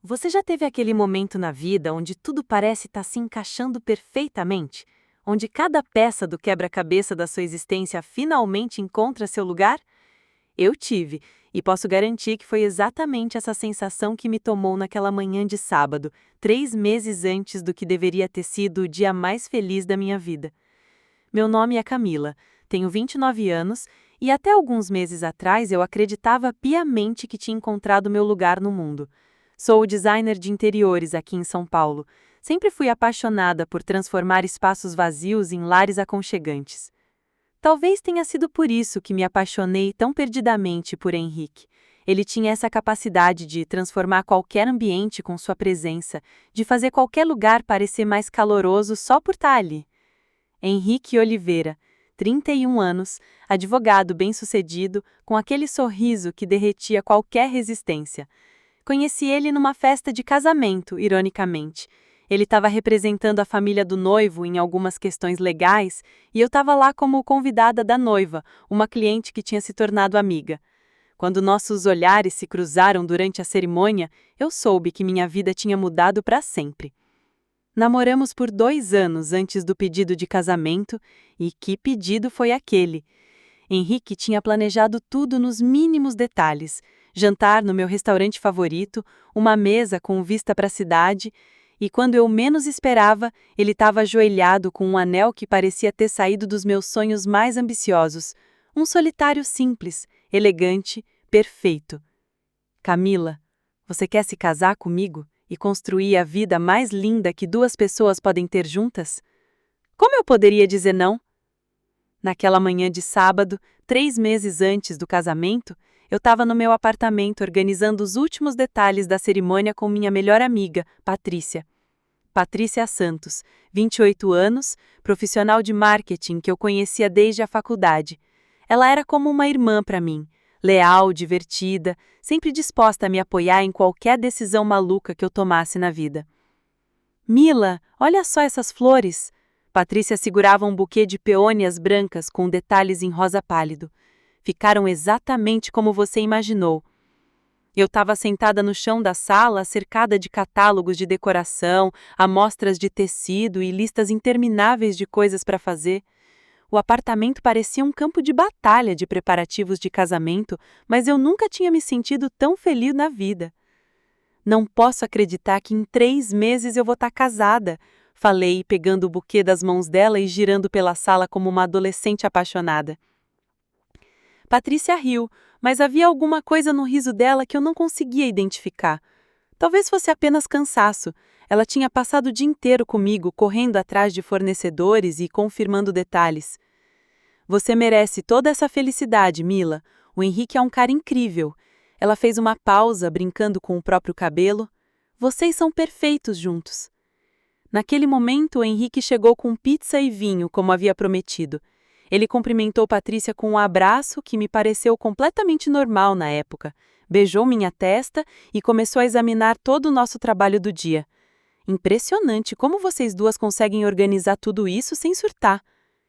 Você já teve aquele momento na vida onde tudo parece estar se encaixando perfeitamente? Onde cada peça do quebra-cabeça da sua existência finalmente encontra seu lugar? Eu tive, e posso garantir que foi exatamente essa sensação que me tomou naquela manhã de sábado, 3 meses antes do que deveria ter sido o dia mais feliz da minha vida. Meu nome é Camila, tenho 29 anos e até alguns meses atrás eu acreditava piamente que tinha encontrado meu lugar no mundo. Sou designer de interiores aqui em São Paulo. Sempre fui apaixonada por transformar espaços vazios em lares aconchegantes. Talvez tenha sido por isso que me apaixonei tão perdidamente por Henrique. Ele tinha essa capacidade de transformar qualquer ambiente com sua presença, de fazer qualquer lugar parecer mais caloroso só por estar ali. Henrique Oliveira, 31 anos, advogado bem-sucedido, com aquele sorriso que derretia qualquer resistência. Conheci ele numa festa de casamento, ironicamente. Ele estava representando a família do noivo em algumas questões legais e eu estava lá como convidada da noiva, uma cliente que tinha se tornado amiga. Quando nossos olhares se cruzaram durante a cerimônia, eu soube que minha vida tinha mudado para sempre. Namoramos por 2 anos antes do pedido de casamento, e que pedido foi aquele? Henrique tinha planejado tudo nos mínimos detalhes: jantar no meu restaurante favorito, uma mesa com vista para a cidade, e quando eu menos esperava, ele estava ajoelhado com um anel que parecia ter saído dos meus sonhos mais ambiciosos. Um solitário simples, elegante, perfeito. Camila, você quer se casar comigo e construir a vida mais linda que duas pessoas podem ter juntas? Como eu poderia dizer não? Naquela manhã de sábado, 3 meses antes do casamento, eu estava no meu apartamento organizando os últimos detalhes da cerimônia com minha melhor amiga, Patrícia. Patrícia Santos, 28 anos, profissional de marketing que eu conhecia desde a faculdade. Ela era como uma irmã para mim, leal, divertida, sempre disposta a me apoiar em qualquer decisão maluca que eu tomasse na vida. Mila, olha só essas flores! Patrícia segurava um buquê de peônias brancas com detalhes em rosa pálido. Ficaram exatamente como você imaginou. Eu estava sentada no chão da sala, cercada de catálogos de decoração, amostras de tecido e listas intermináveis de coisas para fazer. O apartamento parecia um campo de batalha de preparativos de casamento, mas eu nunca tinha me sentido tão feliz na vida. Não posso acreditar que em 3 meses eu vou estar casada, falei, pegando o buquê das mãos dela e girando pela sala como uma adolescente apaixonada. Patrícia riu, mas havia alguma coisa no riso dela que eu não conseguia identificar. Talvez fosse apenas cansaço. Ela tinha passado o dia inteiro comigo, correndo atrás de fornecedores e confirmando detalhes. Você merece toda essa felicidade, Mila. O Henrique é um cara incrível. Ela fez uma pausa, brincando com o próprio cabelo. Vocês são perfeitos juntos. Naquele momento, o Henrique chegou com pizza e vinho, como havia prometido. Ele cumprimentou Patrícia com um abraço que me pareceu completamente normal na época. Beijou minha testa e começou a examinar todo o nosso trabalho do dia. Impressionante como vocês duas conseguem organizar tudo isso sem surtar,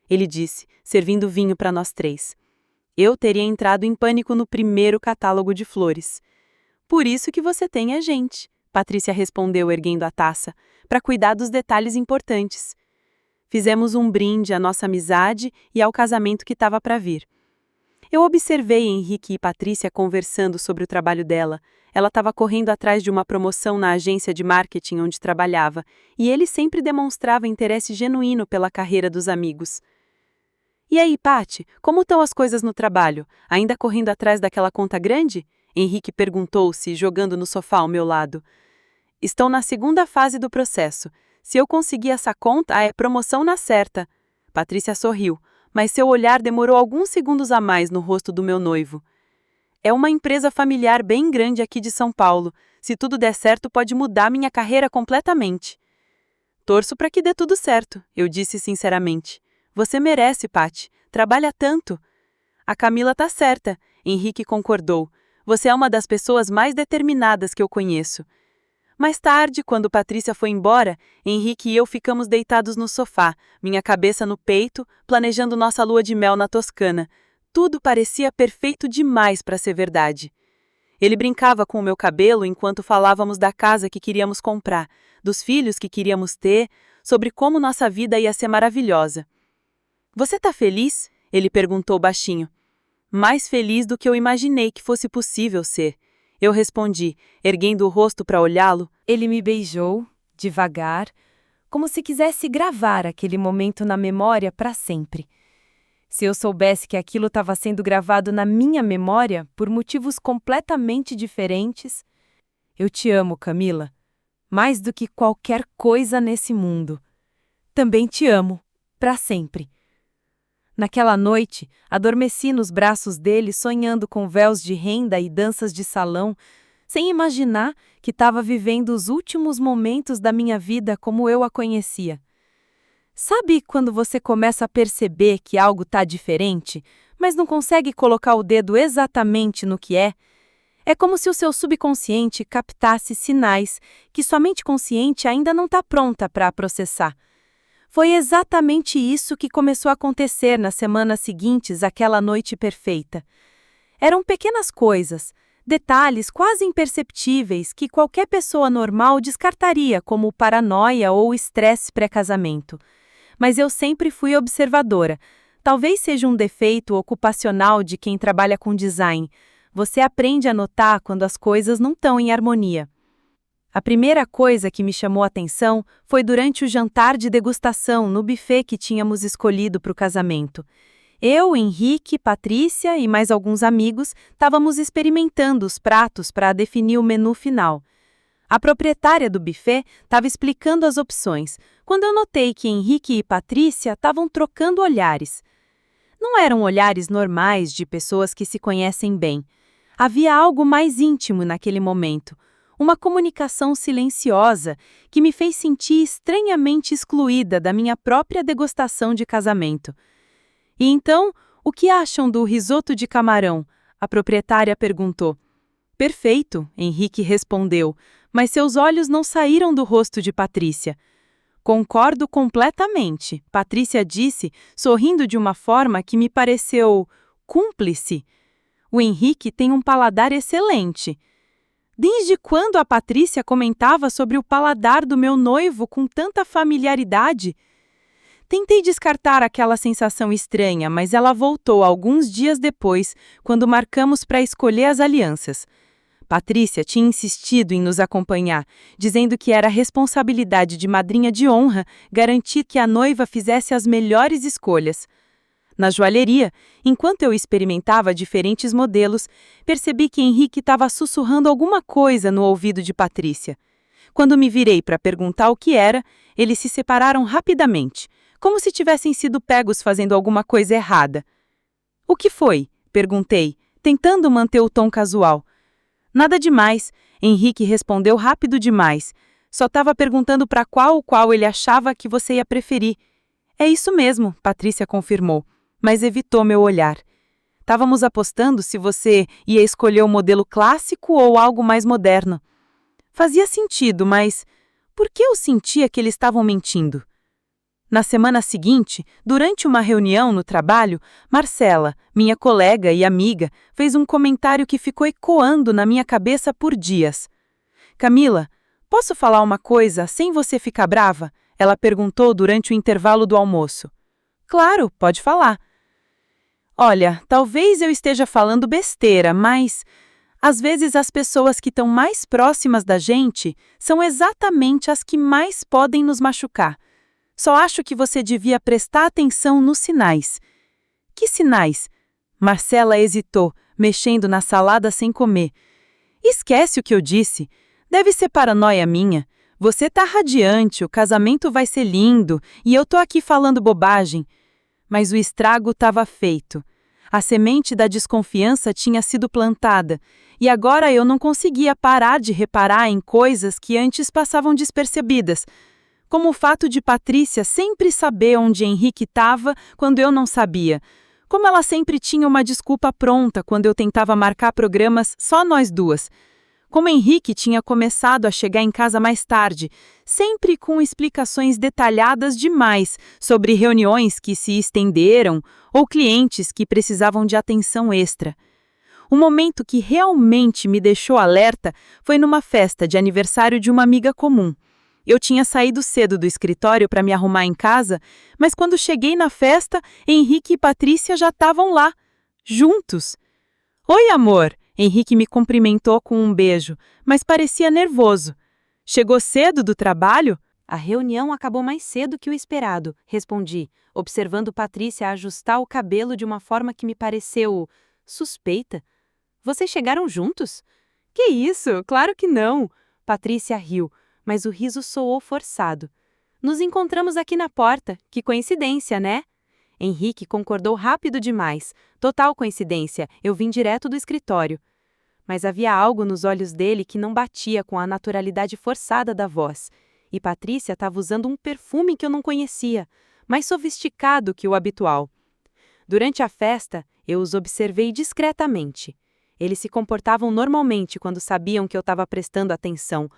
ele disse, servindo vinho para nós três. Eu teria entrado em pânico no primeiro catálogo de flores. Por isso que você tem a gente, Patrícia respondeu erguendo a taça, para cuidar dos detalhes importantes. Fizemos um brinde à nossa amizade e ao casamento que estava para vir. Eu observei Henrique e Patrícia conversando sobre o trabalho dela. Ela estava correndo atrás de uma promoção na agência de marketing onde trabalhava, e ele sempre demonstrava interesse genuíno pela carreira dos amigos. E aí, Pati, como estão as coisas no trabalho? Ainda correndo atrás daquela conta grande? Henrique perguntou-se, jogando no sofá ao meu lado. Estou na segunda fase do processo. Se eu conseguir essa conta, é promoção na certa. Patrícia sorriu, mas seu olhar demorou alguns segundos a mais no rosto do meu noivo. É uma empresa familiar bem grande aqui de São Paulo. Se tudo der certo, pode mudar minha carreira completamente. Torço para que dê tudo certo, eu disse sinceramente. Você merece, Pati. Trabalha tanto. A Camila tá certa, Henrique concordou. Você é uma das pessoas mais determinadas que eu conheço. Mais tarde, quando Patrícia foi embora, Henrique e eu ficamos deitados no sofá, minha cabeça no peito, planejando nossa lua de mel na Toscana. Tudo parecia perfeito demais para ser verdade. Ele brincava com o meu cabelo enquanto falávamos da casa que queríamos comprar, dos filhos que queríamos ter, sobre como nossa vida ia ser maravilhosa. Você tá feliz? Ele perguntou baixinho. Mais feliz do que eu imaginei que fosse possível ser. Eu respondi, erguendo o rosto para olhá-lo. Ele me beijou, devagar, como se quisesse gravar aquele momento na memória para sempre. Se eu soubesse que aquilo estava sendo gravado na minha memória por motivos completamente diferentes. Eu te amo, Camila, mais do que qualquer coisa nesse mundo. Também te amo, para sempre. Naquela noite, adormeci nos braços dele sonhando com véus de renda e danças de salão, sem imaginar que estava vivendo os últimos momentos da minha vida como eu a conhecia. Sabe quando você começa a perceber que algo está diferente, mas não consegue colocar o dedo exatamente no que é? É como se o seu subconsciente captasse sinais que sua mente consciente ainda não está pronta para processar. Foi exatamente isso que começou a acontecer nas semanas seguintes àquela noite perfeita. Eram pequenas coisas, detalhes quase imperceptíveis que qualquer pessoa normal descartaria como paranoia ou estresse pré-casamento. Mas eu sempre fui observadora. Talvez seja um defeito ocupacional de quem trabalha com design. Você aprende a notar quando as coisas não estão em harmonia. A primeira coisa que me chamou a atenção foi durante o jantar de degustação no buffet que tínhamos escolhido para o casamento. Eu, Henrique, Patrícia e mais alguns amigos estávamos experimentando os pratos para definir o menu final. A proprietária do buffet estava explicando as opções, quando eu notei que Henrique e Patrícia estavam trocando olhares. Não eram olhares normais de pessoas que se conhecem bem. Havia algo mais íntimo naquele momento. Uma comunicação silenciosa que me fez sentir estranhamente excluída da minha própria degustação de casamento. E então, o que acham do risoto de camarão? A proprietária perguntou. Perfeito, Henrique respondeu, mas seus olhos não saíram do rosto de Patrícia. Concordo completamente, Patrícia disse, sorrindo de uma forma que me pareceu cúmplice. O Henrique tem um paladar excelente. Desde quando a Patrícia comentava sobre o paladar do meu noivo com tanta familiaridade? Tentei descartar aquela sensação estranha, mas ela voltou alguns dias depois, quando marcamos para escolher as alianças. Patrícia tinha insistido em nos acompanhar, dizendo que era responsabilidade de madrinha de honra garantir que a noiva fizesse as melhores escolhas. Na joalheria, enquanto eu experimentava diferentes modelos, percebi que Henrique estava sussurrando alguma coisa no ouvido de Patrícia. Quando me virei para perguntar o que era, eles se separaram rapidamente, como se tivessem sido pegos fazendo alguma coisa errada. O que foi? Perguntei, tentando manter o tom casual. Nada demais, Henrique respondeu rápido demais. Só estava perguntando para qual ele achava que você ia preferir. É isso mesmo, Patrícia confirmou, mas evitou meu olhar. Estávamos apostando se você ia escolher o modelo clássico ou algo mais moderno. Fazia sentido, mas por que eu sentia que eles estavam mentindo? Na semana seguinte, durante uma reunião no trabalho, Marcela, minha colega e amiga, fez um comentário que ficou ecoando na minha cabeça por dias. Camila, posso falar uma coisa sem você ficar brava? Ela perguntou durante o intervalo do almoço. Claro, pode falar. Olha, talvez eu esteja falando besteira, mas às vezes as pessoas que estão mais próximas da gente são exatamente as que mais podem nos machucar. Só acho que você devia prestar atenção nos sinais. Que sinais? Marcela hesitou, mexendo na salada sem comer. Esquece o que eu disse. Deve ser paranoia minha. Você tá radiante, o casamento vai ser lindo e eu tô aqui falando bobagem. Mas o estrago estava feito. A semente da desconfiança tinha sido plantada e agora eu não conseguia parar de reparar em coisas que antes passavam despercebidas. Como o fato de Patrícia sempre saber onde Henrique estava quando eu não sabia. Como ela sempre tinha uma desculpa pronta quando eu tentava marcar programas só nós duas. Como Henrique tinha começado a chegar em casa mais tarde, sempre com explicações detalhadas demais sobre reuniões que se estenderam ou clientes que precisavam de atenção extra. O momento que realmente me deixou alerta foi numa festa de aniversário de uma amiga comum. Eu tinha saído cedo do escritório para me arrumar em casa, mas quando cheguei na festa, Henrique e Patrícia já estavam lá, juntos. Oi, amor! Henrique me cumprimentou com um beijo, mas parecia nervoso. Chegou cedo do trabalho? A reunião acabou mais cedo que o esperado, respondi, observando Patrícia ajustar o cabelo de uma forma que me pareceu suspeita. Vocês chegaram juntos? Que isso? Claro que não! Patrícia riu, mas o riso soou forçado. Nos encontramos aqui na porta. Que coincidência, né? Henrique concordou rápido demais. Total coincidência, eu vim direto do escritório. Mas havia algo nos olhos dele que não batia com a naturalidade forçada da voz. E Patrícia estava usando um perfume que eu não conhecia, mais sofisticado que o habitual. Durante a festa, eu os observei discretamente. Eles se comportavam normalmente quando sabiam que eu estava prestando atenção,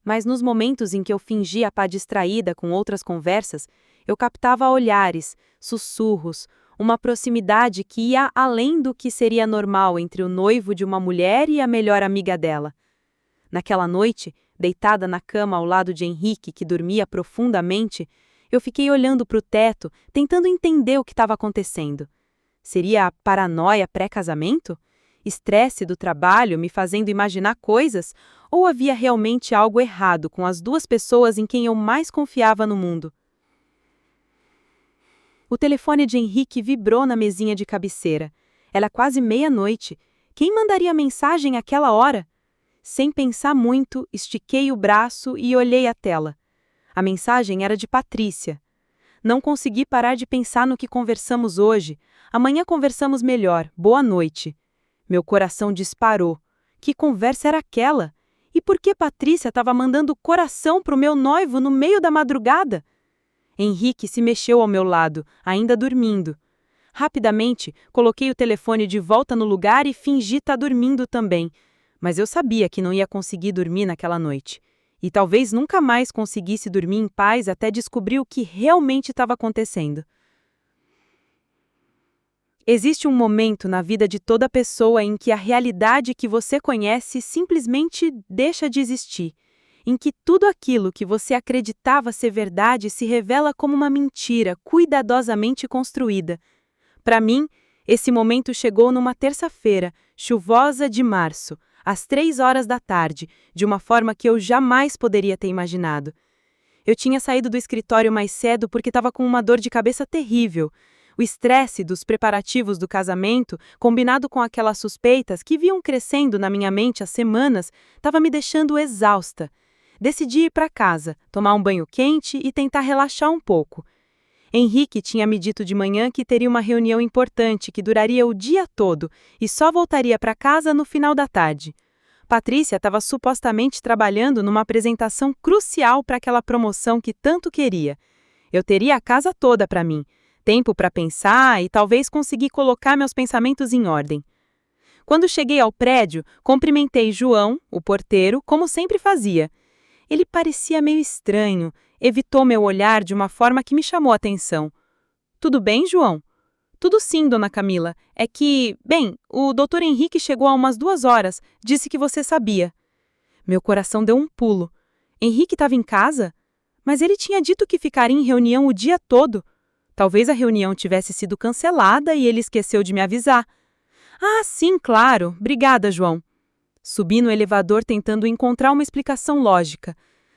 mas nos momentos em que eu fingia a pá distraída com outras conversas, eu captava olhares, sussurros, uma proximidade que ia além do que seria normal entre o noivo de uma mulher e a melhor amiga dela. Naquela noite, deitada na cama ao lado de Henrique, que dormia profundamente, eu fiquei olhando para o teto, tentando entender o que estava acontecendo. Seria a paranoia pré-casamento? Estresse do trabalho me fazendo imaginar coisas? Ou havia realmente algo errado com as duas pessoas em quem eu mais confiava no mundo? O telefone de Henrique vibrou na mesinha de cabeceira. Era quase meia-noite. Quem mandaria mensagem àquela hora? Sem pensar muito, estiquei o braço e olhei a tela. A mensagem era de Patrícia. Não consegui parar de pensar no que conversamos hoje. Amanhã conversamos melhor. Boa noite. Meu coração disparou. Que conversa era aquela? E por que Patrícia estava mandando coração para o meu noivo no meio da madrugada? Henrique se mexeu ao meu lado, ainda dormindo. Rapidamente, coloquei o telefone de volta no lugar e fingi estar dormindo também. Mas eu sabia que não ia conseguir dormir naquela noite. E talvez nunca mais conseguisse dormir em paz até descobrir o que realmente estava acontecendo. Existe um momento na vida de toda pessoa em que a realidade que você conhece simplesmente deixa de existir, em que tudo aquilo que você acreditava ser verdade se revela como uma mentira cuidadosamente construída. Para mim, esse momento chegou numa terça-feira, chuvosa de março, às 3 horas da tarde, de uma forma que eu jamais poderia ter imaginado. Eu tinha saído do escritório mais cedo porque estava com uma dor de cabeça terrível. O estresse dos preparativos do casamento, combinado com aquelas suspeitas que vinham crescendo na minha mente há semanas, estava me deixando exausta. Decidi ir para casa, tomar um banho quente e tentar relaxar um pouco. Henrique tinha me dito de manhã que teria uma reunião importante que duraria o dia todo e só voltaria para casa no final da tarde. Patrícia estava supostamente trabalhando numa apresentação crucial para aquela promoção que tanto queria. Eu teria a casa toda para mim, tempo para pensar e talvez conseguir colocar meus pensamentos em ordem. Quando cheguei ao prédio, cumprimentei João, o porteiro, como sempre fazia. Ele parecia meio estranho, evitou meu olhar de uma forma que me chamou a atenção. Tudo bem, João? Tudo sim, dona Camila. É que, bem, o Dr. Henrique chegou há umas 2 horas, disse que você sabia. Meu coração deu um pulo. Henrique estava em casa? Mas ele tinha dito que ficaria em reunião o dia todo. Talvez a reunião tivesse sido cancelada e ele esqueceu de me avisar. Ah, sim, claro. Obrigada, João. Subi no elevador tentando encontrar uma explicação lógica.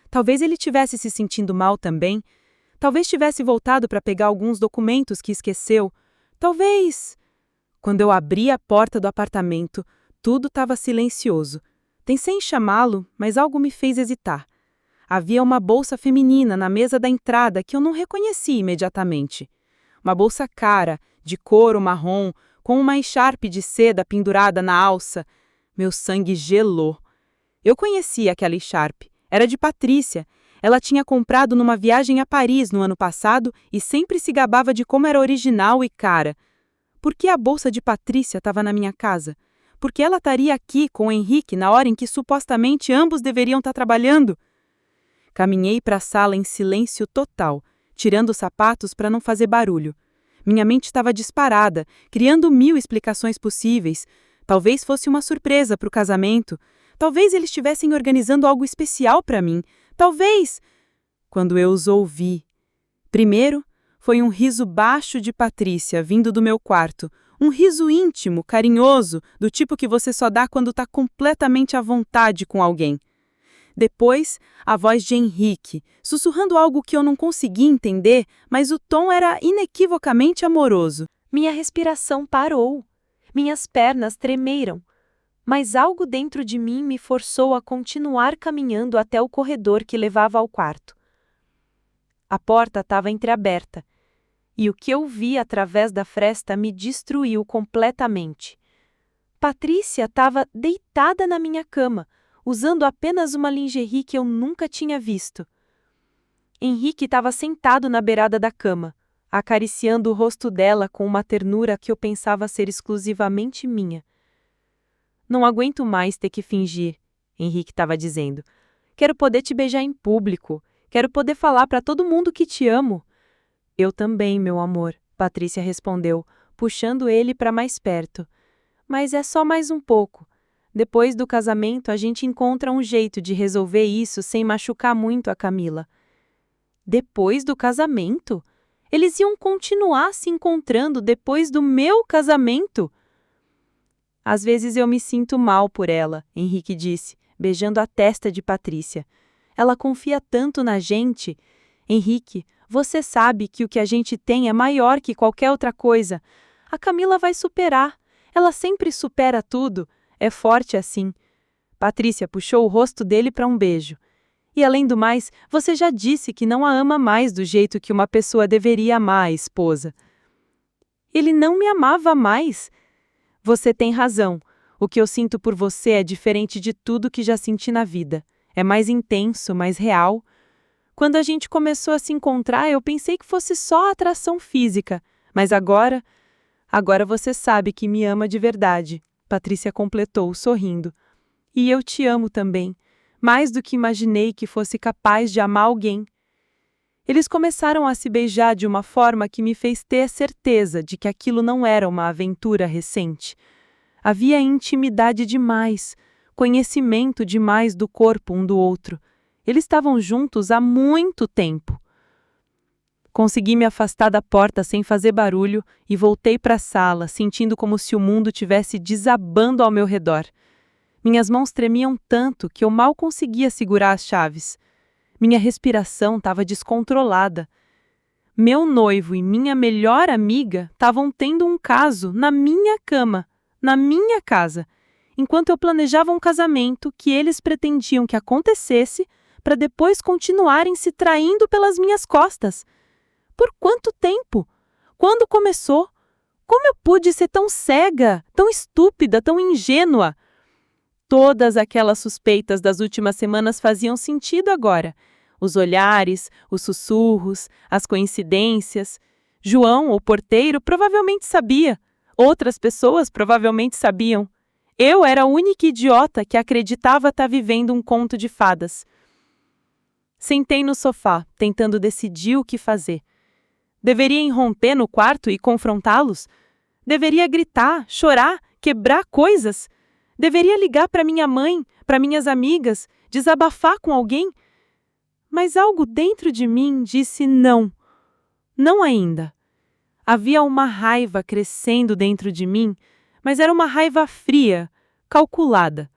Talvez ele tivesse se sentindo mal também. Talvez tivesse voltado para pegar alguns documentos que esqueceu. Talvez... Quando eu abri a porta do apartamento, tudo estava silencioso. Pensei em chamá-lo, mas algo me fez hesitar. Havia uma bolsa feminina na mesa da entrada que eu não reconheci imediatamente. Uma bolsa cara, de couro marrom, com uma echarpe de seda pendurada na alça. Meu sangue gelou. Eu conhecia aquela echarpe. Era de Patrícia. Ela tinha comprado numa viagem a Paris no ano passado e sempre se gabava de como era original e cara. Por que a bolsa de Patrícia estava na minha casa? Por que ela estaria aqui com o Henrique na hora em que supostamente ambos deveriam estar trabalhando? Caminhei para a sala em silêncio total, tirando os sapatos para não fazer barulho. Minha mente estava disparada, criando 1000 explicações possíveis. Talvez fosse uma surpresa para o casamento. Talvez eles estivessem organizando algo especial para mim. Talvez... Quando eu os ouvi. Primeiro, foi um riso baixo de Patrícia vindo do meu quarto. Um riso íntimo, carinhoso, do tipo que você só dá quando está completamente à vontade com alguém. Depois, a voz de Henrique, sussurrando algo que eu não conseguia entender, mas o tom era inequivocamente amoroso. Minha respiração parou. Minhas pernas tremeram. Mas algo dentro de mim me forçou a continuar caminhando até o corredor que levava ao quarto. A porta estava entreaberta, e o que eu vi através da fresta me destruiu completamente. Patrícia estava deitada na minha cama, usando apenas uma lingerie que eu nunca tinha visto. Henrique estava sentado na beirada da cama, acariciando o rosto dela com uma ternura que eu pensava ser exclusivamente minha. Não aguento mais ter que fingir, Henrique estava dizendo. Quero poder te beijar em público. Quero poder falar para todo mundo que te amo. Eu também, meu amor, Patrícia respondeu, puxando ele para mais perto. Mas é só mais um pouco. Depois do casamento, a gente encontra um jeito de resolver isso sem machucar muito a Camila. Depois do casamento? Eles iam continuar se encontrando depois do meu casamento? Às vezes eu me sinto mal por ela, Henrique disse, beijando a testa de Patrícia. Ela confia tanto na gente. Henrique, você sabe que o que a gente tem é maior que qualquer outra coisa. A Camila vai superar. Ela sempre supera tudo. É forte assim. Patrícia puxou o rosto dele para um beijo. E além do mais, você já disse que não a ama mais do jeito que uma pessoa deveria amar a esposa. Ele não me amava mais. Você tem razão. O que eu sinto por você é diferente de tudo que já senti na vida. É mais intenso, mais real. Quando a gente começou a se encontrar, eu pensei que fosse só atração física. Mas agora você sabe que me ama de verdade. Patrícia completou, sorrindo. E eu te amo também. Mais do que imaginei que fosse capaz de amar alguém. Eles começaram a se beijar de uma forma que me fez ter certeza de que aquilo não era uma aventura recente. Havia intimidade demais, conhecimento demais do corpo um do outro. Eles estavam juntos há muito tempo. Consegui me afastar da porta sem fazer barulho e voltei para a sala, sentindo como se o mundo tivesse desabando ao meu redor. Minhas mãos tremiam tanto que eu mal conseguia segurar as chaves. Minha respiração estava descontrolada. Meu noivo e minha melhor amiga estavam tendo um caso na minha cama, na minha casa, enquanto eu planejava um casamento que eles pretendiam que acontecesse para depois continuarem se traindo pelas minhas costas. Por quanto tempo? Quando começou? Como eu pude ser tão cega, tão estúpida, tão ingênua? Todas aquelas suspeitas das últimas semanas faziam sentido agora. Os olhares, os sussurros, as coincidências. João, o porteiro, provavelmente sabia. Outras pessoas provavelmente sabiam. Eu era a única idiota que acreditava estar vivendo um conto de fadas. Sentei no sofá, tentando decidir o que fazer. Deveria irromper no quarto e confrontá-los? Deveria gritar, chorar, quebrar coisas? Deveria ligar para minha mãe, para minhas amigas, desabafar com alguém? Mas algo dentro de mim disse não. Não ainda. Havia uma raiva crescendo dentro de mim, mas era uma raiva fria, calculada.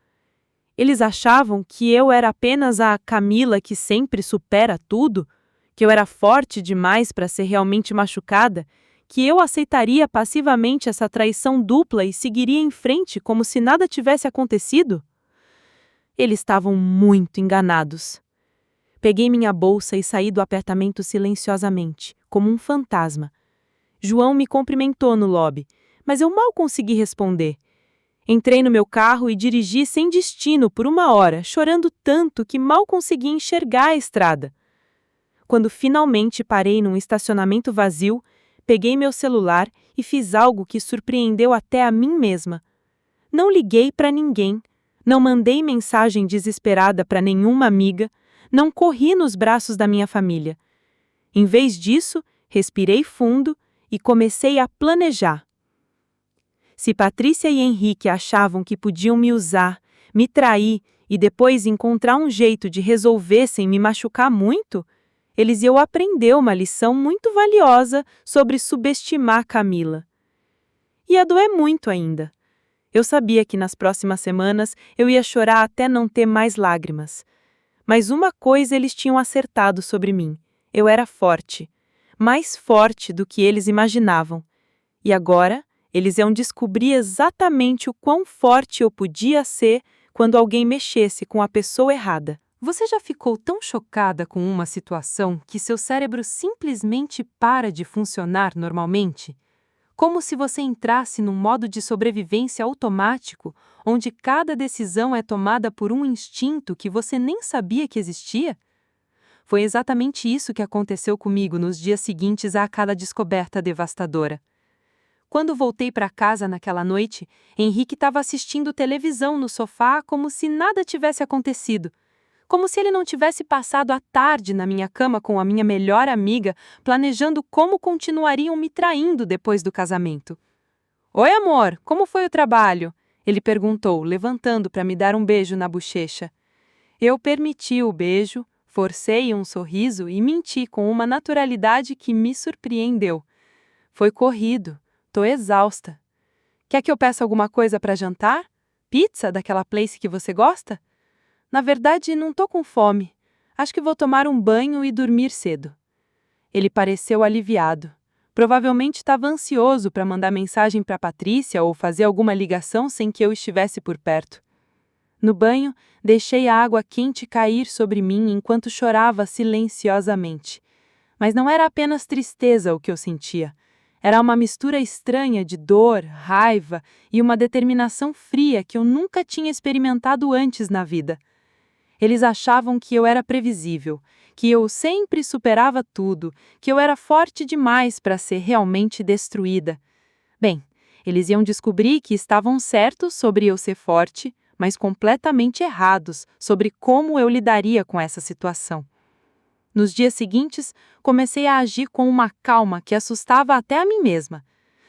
Eles achavam que eu era apenas a Camila que sempre supera tudo, que eu era forte demais para ser realmente machucada, que eu aceitaria passivamente essa traição dupla e seguiria em frente como se nada tivesse acontecido? Eles estavam muito enganados. Peguei minha bolsa e saí do apartamento silenciosamente, como um fantasma. João me cumprimentou no lobby, mas eu mal consegui responder. Entrei no meu carro e dirigi sem destino por 1 hora, chorando tanto que mal consegui enxergar a estrada. Quando finalmente parei num estacionamento vazio, peguei meu celular e fiz algo que surpreendeu até a mim mesma. Não liguei para ninguém, não mandei mensagem desesperada para nenhuma amiga, não corri nos braços da minha família. Em vez disso, respirei fundo e comecei a planejar. Se Patrícia e Henrique achavam que podiam me usar, me trair e depois encontrar um jeito de resolver sem me machucar muito, eles iam aprender uma lição muito valiosa sobre subestimar Camila. Ia doer muito ainda. Eu sabia que nas próximas semanas eu ia chorar até não ter mais lágrimas. Mas uma coisa eles tinham acertado sobre mim. Eu era forte. Mais forte do que eles imaginavam. E agora, eles iam descobrir exatamente o quão forte eu podia ser quando alguém mexesse com a pessoa errada. Você já ficou tão chocada com uma situação que seu cérebro simplesmente para de funcionar normalmente? Como se você entrasse num modo de sobrevivência automático, onde cada decisão é tomada por um instinto que você nem sabia que existia? Foi exatamente isso que aconteceu comigo nos dias seguintes àquela descoberta devastadora. Quando voltei para casa naquela noite, Henrique estava assistindo televisão no sofá como se nada tivesse acontecido. Como se ele não tivesse passado a tarde na minha cama com a minha melhor amiga, planejando como continuariam me traindo depois do casamento. "Oi, amor, como foi o trabalho?" ele perguntou, levantando para me dar um beijo na bochecha. Eu permiti o beijo, forcei um sorriso e menti com uma naturalidade que me surpreendeu. "Foi corrido, tô exausta. Quer que eu peça alguma coisa para jantar? Pizza daquela place que você gosta? Na verdade, não tô com fome. Acho que vou tomar um banho e dormir cedo." Ele pareceu aliviado. Provavelmente estava ansioso para mandar mensagem para Patrícia ou fazer alguma ligação sem que eu estivesse por perto. No banho, deixei a água quente cair sobre mim enquanto chorava silenciosamente. Mas não era apenas tristeza o que eu sentia. Era uma mistura estranha de dor, raiva e uma determinação fria que eu nunca tinha experimentado antes na vida. Eles achavam que eu era previsível, que eu sempre superava tudo, que eu era forte demais para ser realmente destruída. Bem, eles iam descobrir que estavam certos sobre eu ser forte, mas completamente errados sobre como eu lidaria com essa situação. Nos dias seguintes, comecei a agir com uma calma que assustava até a mim mesma.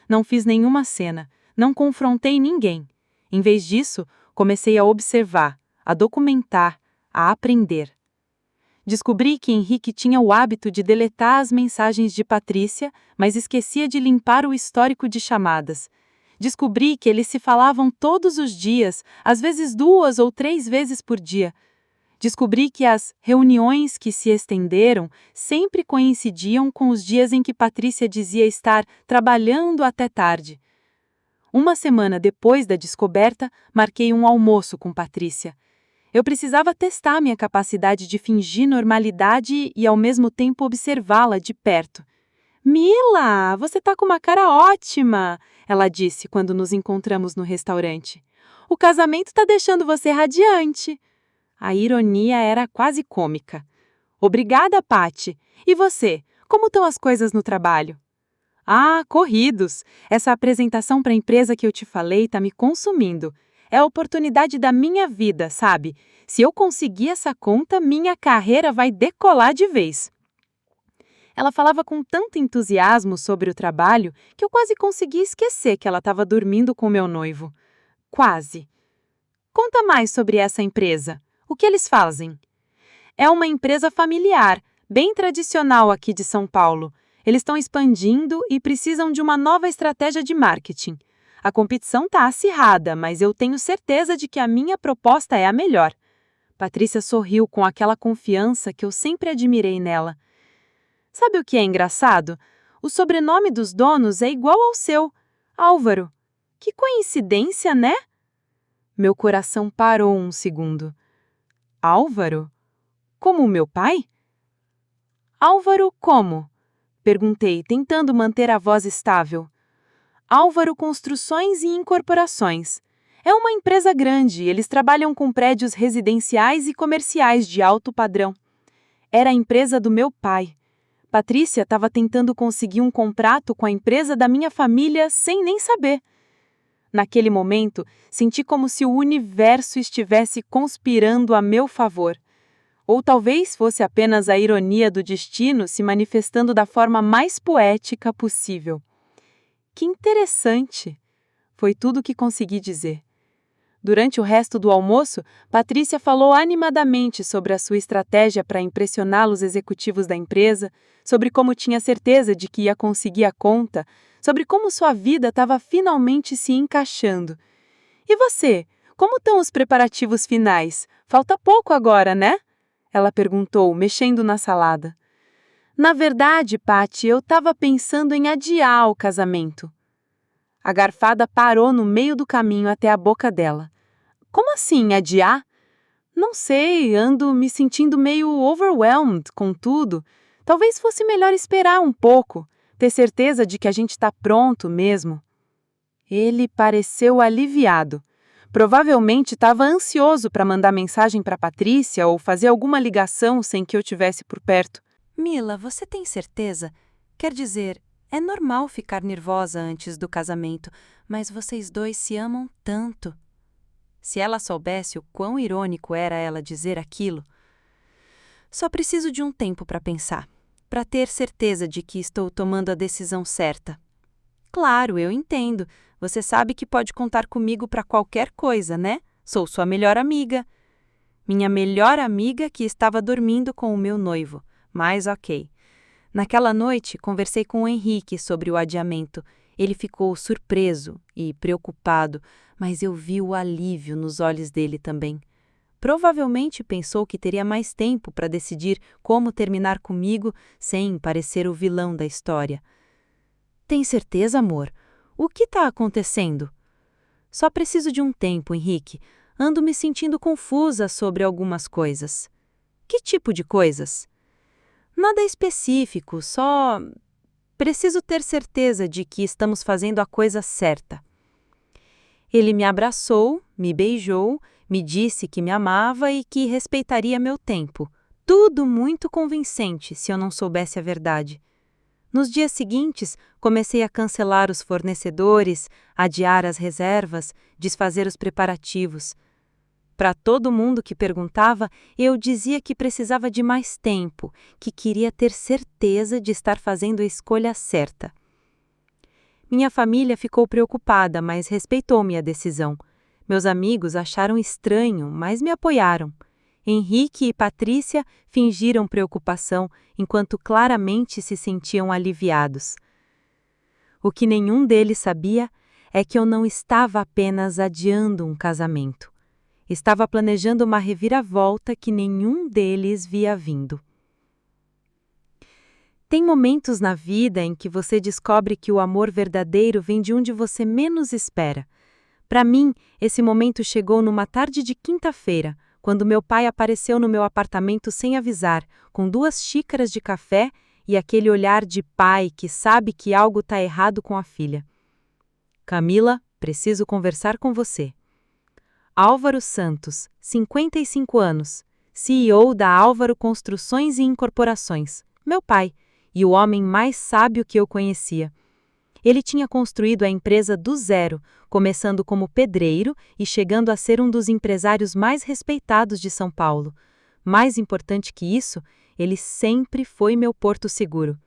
Não fiz nenhuma cena, não confrontei ninguém. Em vez disso, comecei a observar, a documentar, a aprender. Descobri que Henrique tinha o hábito de deletar as mensagens de Patrícia, mas esquecia de limpar o histórico de chamadas. Descobri que eles se falavam todos os dias, às vezes 2 ou 3 vezes por dia. Descobri que as reuniões que se estenderam sempre coincidiam com os dias em que Patrícia dizia estar trabalhando até tarde. Uma semana depois da descoberta, marquei um almoço com Patrícia. Eu precisava testar minha capacidade de fingir normalidade e, ao mesmo tempo, observá-la de perto. "Mila, você tá com uma cara ótima!" ela disse quando nos encontramos no restaurante. "O casamento tá deixando você radiante." A ironia era quase cômica. "Obrigada, Patty. E você? Como estão as coisas no trabalho?" "Ah, corridos. Essa apresentação para a empresa que eu te falei tá me consumindo. É a oportunidade da minha vida, sabe? Se eu conseguir essa conta, minha carreira vai decolar de vez." Ela falava com tanto entusiasmo sobre o trabalho que eu quase consegui esquecer que ela estava dormindo com meu noivo. Quase. "Conta mais sobre essa empresa. O que eles fazem?" "É uma empresa familiar, bem tradicional aqui de São Paulo. Eles estão expandindo e precisam de uma nova estratégia de marketing. A competição está acirrada, mas eu tenho certeza de que a minha proposta é a melhor." Patrícia sorriu com aquela confiança que eu sempre admirei nela. "Sabe o que é engraçado? O sobrenome dos donos é igual ao seu, Álvaro. Que coincidência, né?" Meu coração parou um segundo. "Álvaro? Como o meu pai?" "Álvaro como?" perguntei, tentando manter a voz estável. "Álvaro Construções e Incorporações. É uma empresa grande, eles trabalham com prédios residenciais e comerciais de alto padrão. Era a empresa do meu pai. Patrícia estava tentando conseguir um contrato com a empresa da minha família sem nem saber. Naquele momento, senti como se o universo estivesse conspirando a meu favor. Ou talvez fosse apenas a ironia do destino se manifestando da forma mais poética possível. Que interessante! foi tudo o que consegui dizer. Durante o resto do almoço, Patrícia falou animadamente sobre a sua estratégia para impressionar os executivos da empresa, sobre como tinha certeza de que ia conseguir a conta, sobre como sua vida estava finalmente se encaixando. E você, como estão os preparativos finais? Falta pouco agora, né? Ela perguntou, mexendo na salada. Na verdade, Patty, eu estava pensando em adiar o casamento. A garfada parou no meio do caminho até a boca dela. Como assim, adiar? Não sei, ando me sentindo meio overwhelmed com tudo. Talvez fosse melhor esperar um pouco, ter certeza de que a gente está pronto mesmo. Ele pareceu aliviado. Provavelmente estava ansioso para mandar mensagem para Patrícia ou fazer alguma ligação sem que eu tivesse por perto. Mila, você tem certeza? Quer dizer, é normal ficar nervosa antes do casamento, mas vocês dois se amam tanto. Se ela soubesse o quão irônico era ela dizer aquilo. Só preciso de um tempo para pensar, para ter certeza de que estou tomando a decisão certa. Claro, eu entendo. Você sabe que pode contar comigo para qualquer coisa, né? Sou sua melhor amiga. Minha melhor amiga que estava dormindo com o meu noivo. Mas ok. Naquela noite, conversei com o Henrique sobre o adiamento. Ele ficou surpreso e preocupado, mas eu vi o alívio nos olhos dele também. Provavelmente pensou que teria mais tempo para decidir como terminar comigo sem parecer o vilão da história. Tem certeza, amor? O que está acontecendo? Só preciso de um tempo, Henrique. Ando me sentindo confusa sobre algumas coisas. Que tipo de coisas? Nada específico, só preciso ter certeza de que estamos fazendo a coisa certa. Ele me abraçou, me beijou, me disse que me amava e que respeitaria meu tempo. Tudo muito convincente, se eu não soubesse a verdade. Nos dias seguintes, comecei a cancelar os fornecedores, adiar as reservas, desfazer os preparativos. Para todo mundo que perguntava, eu dizia que precisava de mais tempo, que queria ter certeza de estar fazendo a escolha certa. Minha família ficou preocupada, mas respeitou minha decisão. Meus amigos acharam estranho, mas me apoiaram. Henrique e Patrícia fingiram preocupação, enquanto claramente se sentiam aliviados. O que nenhum deles sabia é que eu não estava apenas adiando um casamento. Estava planejando uma reviravolta que nenhum deles via vindo. Tem momentos na vida em que você descobre que o amor verdadeiro vem de onde você menos espera. Para mim, esse momento chegou numa tarde de quinta-feira, quando meu pai apareceu no meu apartamento sem avisar, com 2 xícaras de café e aquele olhar de pai que sabe que algo está errado com a filha. Camila, preciso conversar com você. Álvaro Santos, 55 anos, CEO da Álvaro Construções e Incorporações, meu pai, e o homem mais sábio que eu conhecia. Ele tinha construído a empresa do zero, começando como pedreiro e chegando a ser um dos empresários mais respeitados de São Paulo. Mais importante que isso, ele sempre foi meu porto seguro.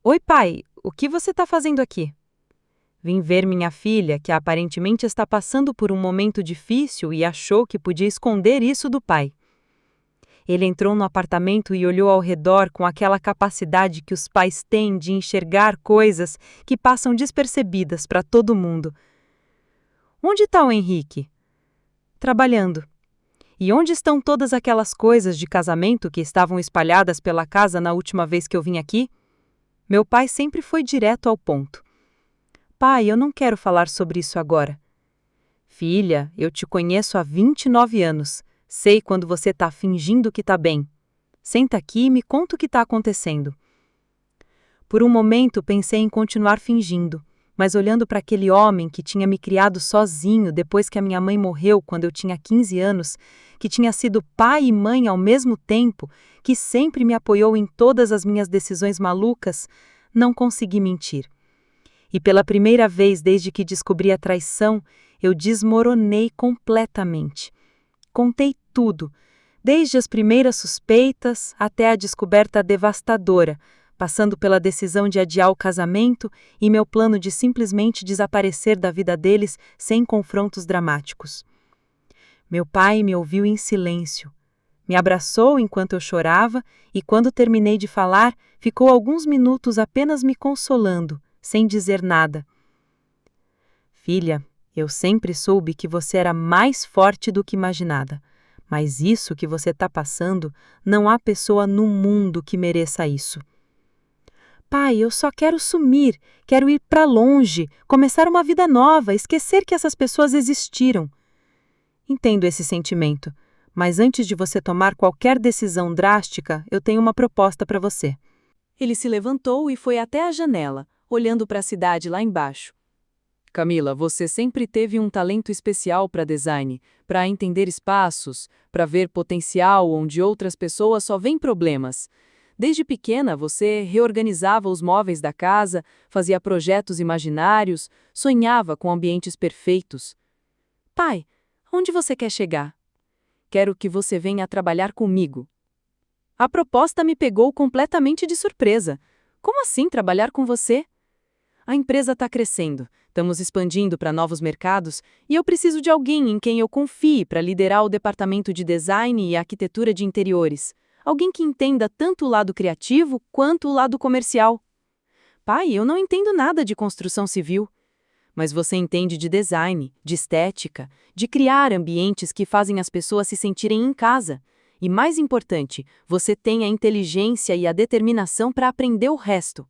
Oi, pai, o que você está fazendo aqui? Vim ver minha filha, que aparentemente está passando por um momento difícil e achou que podia esconder isso do pai. Ele entrou no apartamento e olhou ao redor com aquela capacidade que os pais têm de enxergar coisas que passam despercebidas para todo mundo. Onde está o Henrique? Trabalhando. E onde estão todas aquelas coisas de casamento que estavam espalhadas pela casa na última vez que eu vim aqui? Meu pai sempre foi direto ao ponto. Pai, eu não quero falar sobre isso agora. Filha, eu te conheço há 29 anos. Sei quando você está fingindo que está bem. Senta aqui e me conta o que está acontecendo. Por um momento pensei em continuar fingindo, mas olhando para aquele homem que tinha me criado sozinho depois que a minha mãe morreu quando eu tinha 15 anos, que tinha sido pai e mãe ao mesmo tempo, que sempre me apoiou em todas as minhas decisões malucas, não consegui mentir. E pela primeira vez desde que descobri a traição, eu desmoronei completamente. Contei tudo, desde as primeiras suspeitas até a descoberta devastadora, passando pela decisão de adiar o casamento e meu plano de simplesmente desaparecer da vida deles sem confrontos dramáticos. Meu pai me ouviu em silêncio. Me abraçou enquanto eu chorava e, quando terminei de falar, ficou alguns minutos apenas me consolando, sem dizer nada. Filha, eu sempre soube que você era mais forte do que imaginada, mas isso que você está passando, não há pessoa no mundo que mereça isso. Pai, eu só quero sumir, quero ir para longe, começar uma vida nova, esquecer que essas pessoas existiram. Entendo esse sentimento, mas antes de você tomar qualquer decisão drástica, eu tenho uma proposta para você. Ele se levantou e foi até a janela, olhando para a cidade lá embaixo. Camila, você sempre teve um talento especial para design, para entender espaços, para ver potencial onde outras pessoas só veem problemas. Desde pequena, você reorganizava os móveis da casa, fazia projetos imaginários, sonhava com ambientes perfeitos. Pai, onde você quer chegar? Quero que você venha trabalhar comigo. A proposta me pegou completamente de surpresa. Como assim trabalhar com você? A empresa está crescendo, estamos expandindo para novos mercados e eu preciso de alguém em quem eu confie para liderar o departamento de design e arquitetura de interiores. Alguém que entenda tanto o lado criativo quanto o lado comercial. Pai, eu não entendo nada de construção civil. Mas você entende de design, de estética, de criar ambientes que fazem as pessoas se sentirem em casa. E mais importante, você tem a inteligência e a determinação para aprender o resto.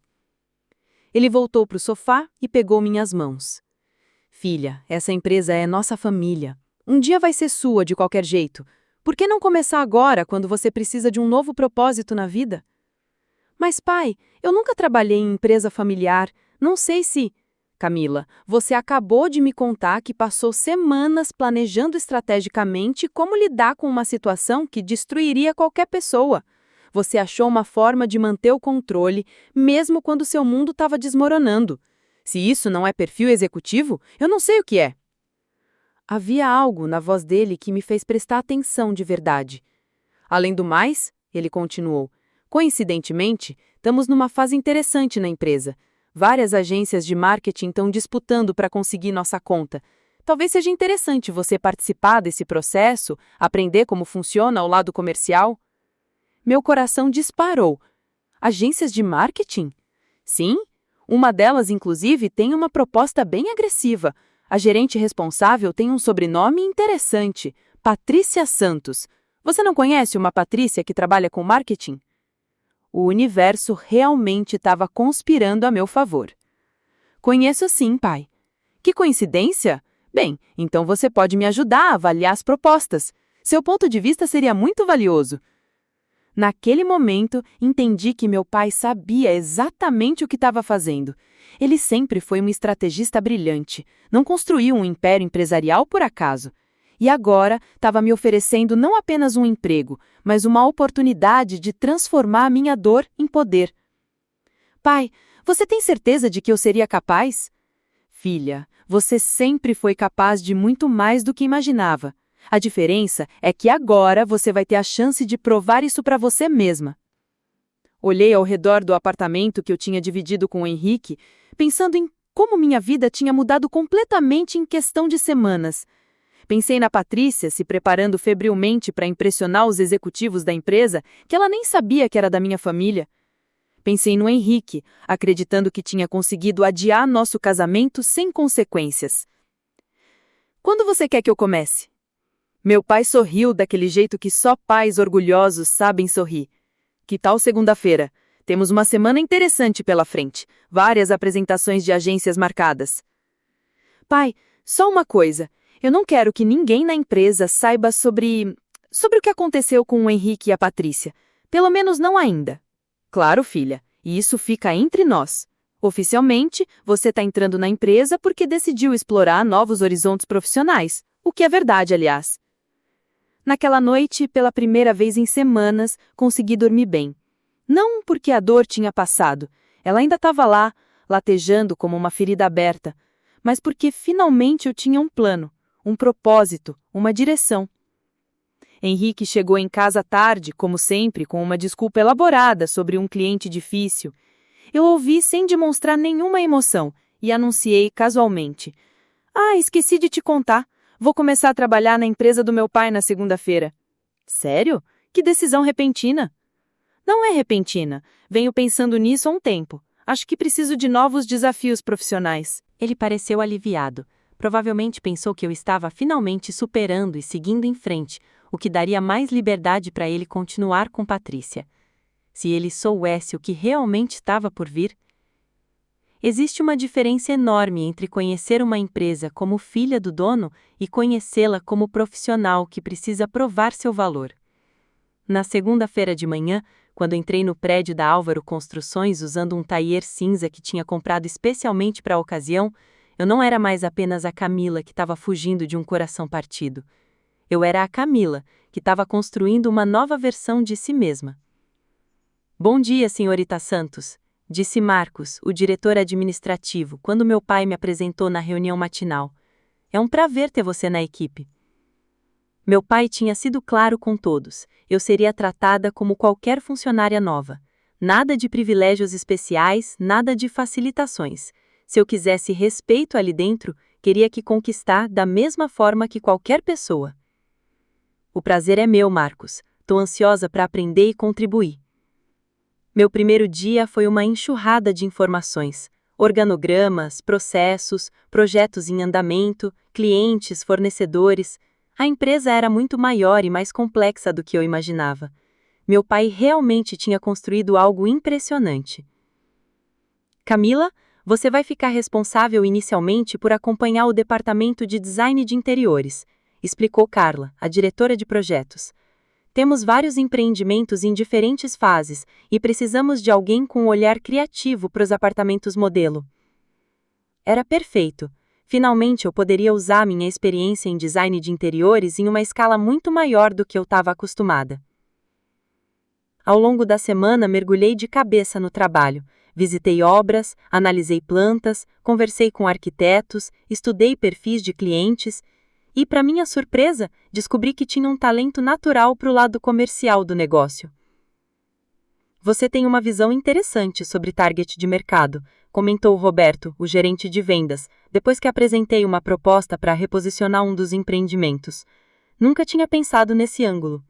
Ele voltou para o sofá e pegou minhas mãos. Filha, essa empresa é nossa família. Um dia vai ser sua de qualquer jeito. Por que não começar agora, quando você precisa de um novo propósito na vida? Mas pai, eu nunca trabalhei em empresa familiar. Não sei se... Camila, você acabou de me contar que passou semanas planejando estrategicamente como lidar com uma situação que destruiria qualquer pessoa. Você achou uma forma de manter o controle, mesmo quando seu mundo estava desmoronando. Se isso não é perfil executivo, eu não sei o que é. Havia algo na voz dele que me fez prestar atenção de verdade. Além do mais, ele continuou, coincidentemente, estamos numa fase interessante na empresa. Várias agências de marketing estão disputando para conseguir nossa conta. Talvez seja interessante você participar desse processo, aprender como funciona o lado comercial. Meu coração disparou. Agências de marketing? Sim, uma delas, inclusive, tem uma proposta bem agressiva. A gerente responsável tem um sobrenome interessante, Patrícia Santos. Você não conhece uma Patrícia que trabalha com marketing? O universo realmente estava conspirando a meu favor. Conheço sim, pai. Que coincidência? Bem, então você pode me ajudar a avaliar as propostas. Seu ponto de vista seria muito valioso. Naquele momento, entendi que meu pai sabia exatamente o que estava fazendo. Ele sempre foi um estrategista brilhante. Não construiu um império empresarial por acaso. E agora estava me oferecendo não apenas um emprego, mas uma oportunidade de transformar a minha dor em poder. Pai, você tem certeza de que eu seria capaz? Filha, você sempre foi capaz de muito mais do que imaginava. A diferença é que agora você vai ter a chance de provar isso para você mesma. Olhei ao redor do apartamento que eu tinha dividido com o Henrique, pensando em como minha vida tinha mudado completamente em questão de semanas. Pensei na Patrícia se preparando febrilmente para impressionar os executivos da empresa, que ela nem sabia que era da minha família. Pensei no Henrique, acreditando que tinha conseguido adiar nosso casamento sem consequências. Quando você quer que eu comece? Meu pai sorriu daquele jeito que só pais orgulhosos sabem sorrir. Que tal segunda-feira? Temos uma semana interessante pela frente. Várias apresentações de agências marcadas. Pai, só uma coisa. Eu não quero que ninguém na empresa saiba sobre o que aconteceu com o Henrique e a Patrícia. Pelo menos não ainda. Claro, filha, e isso fica entre nós. Oficialmente, você está entrando na empresa porque decidiu explorar novos horizontes profissionais, o que é verdade, aliás. Naquela noite, pela primeira vez em semanas, consegui dormir bem. Não porque a dor tinha passado, ela ainda estava lá, latejando como uma ferida aberta, mas porque finalmente eu tinha um plano, um propósito, uma direção. Henrique chegou em casa tarde, como sempre, com uma desculpa elaborada sobre um cliente difícil. Eu ouvi sem demonstrar nenhuma emoção e anunciei casualmente: "Ah, esqueci de te contar. Vou começar a trabalhar na empresa do meu pai na segunda-feira." "Sério? Que decisão repentina." "Não é repentina. Venho pensando nisso há um tempo. Acho que preciso de novos desafios profissionais." Ele pareceu aliviado. Provavelmente pensou que eu estava finalmente superando e seguindo em frente, o que daria mais liberdade para ele continuar com Patrícia. Se ele soubesse o que realmente estava por vir. Existe uma diferença enorme entre conhecer uma empresa como filha do dono e conhecê-la como profissional que precisa provar seu valor. Na segunda-feira de manhã, quando entrei no prédio da Álvaro Construções usando um taier cinza que tinha comprado especialmente para a ocasião, eu não era mais apenas a Camila que estava fugindo de um coração partido. Eu era a Camila, que estava construindo uma nova versão de si mesma. "Bom dia, senhorita Santos", disse Marcos, o diretor administrativo, quando meu pai me apresentou na reunião matinal. "É um prazer ter você na equipe." Meu pai tinha sido claro com todos. Eu seria tratada como qualquer funcionária nova. Nada de privilégios especiais, nada de facilitações. Se eu quisesse respeito ali dentro, queria que conquistar da mesma forma que qualquer pessoa. "O prazer é meu, Marcos. Tô ansiosa para aprender e contribuir." Meu primeiro dia foi uma enxurrada de informações. Organogramas, processos, projetos em andamento, clientes, fornecedores. A empresa era muito maior e mais complexa do que eu imaginava. Meu pai realmente tinha construído algo impressionante. "Camila, você vai ficar responsável inicialmente por acompanhar o departamento de design de interiores", explicou Carla, a diretora de projetos. "Temos vários empreendimentos em diferentes fases e precisamos de alguém com um olhar criativo para os apartamentos modelo." Era perfeito. Finalmente eu poderia usar minha experiência em design de interiores em uma escala muito maior do que eu estava acostumada. Ao longo da semana mergulhei de cabeça no trabalho. Visitei obras, analisei plantas, conversei com arquitetos, estudei perfis de clientes e, para minha surpresa, descobri que tinha um talento natural para o lado comercial do negócio. "Você tem uma visão interessante sobre target de mercado", comentou Roberto, o gerente de vendas, depois que apresentei uma proposta para reposicionar um dos empreendimentos. "Nunca tinha pensado nesse ângulo."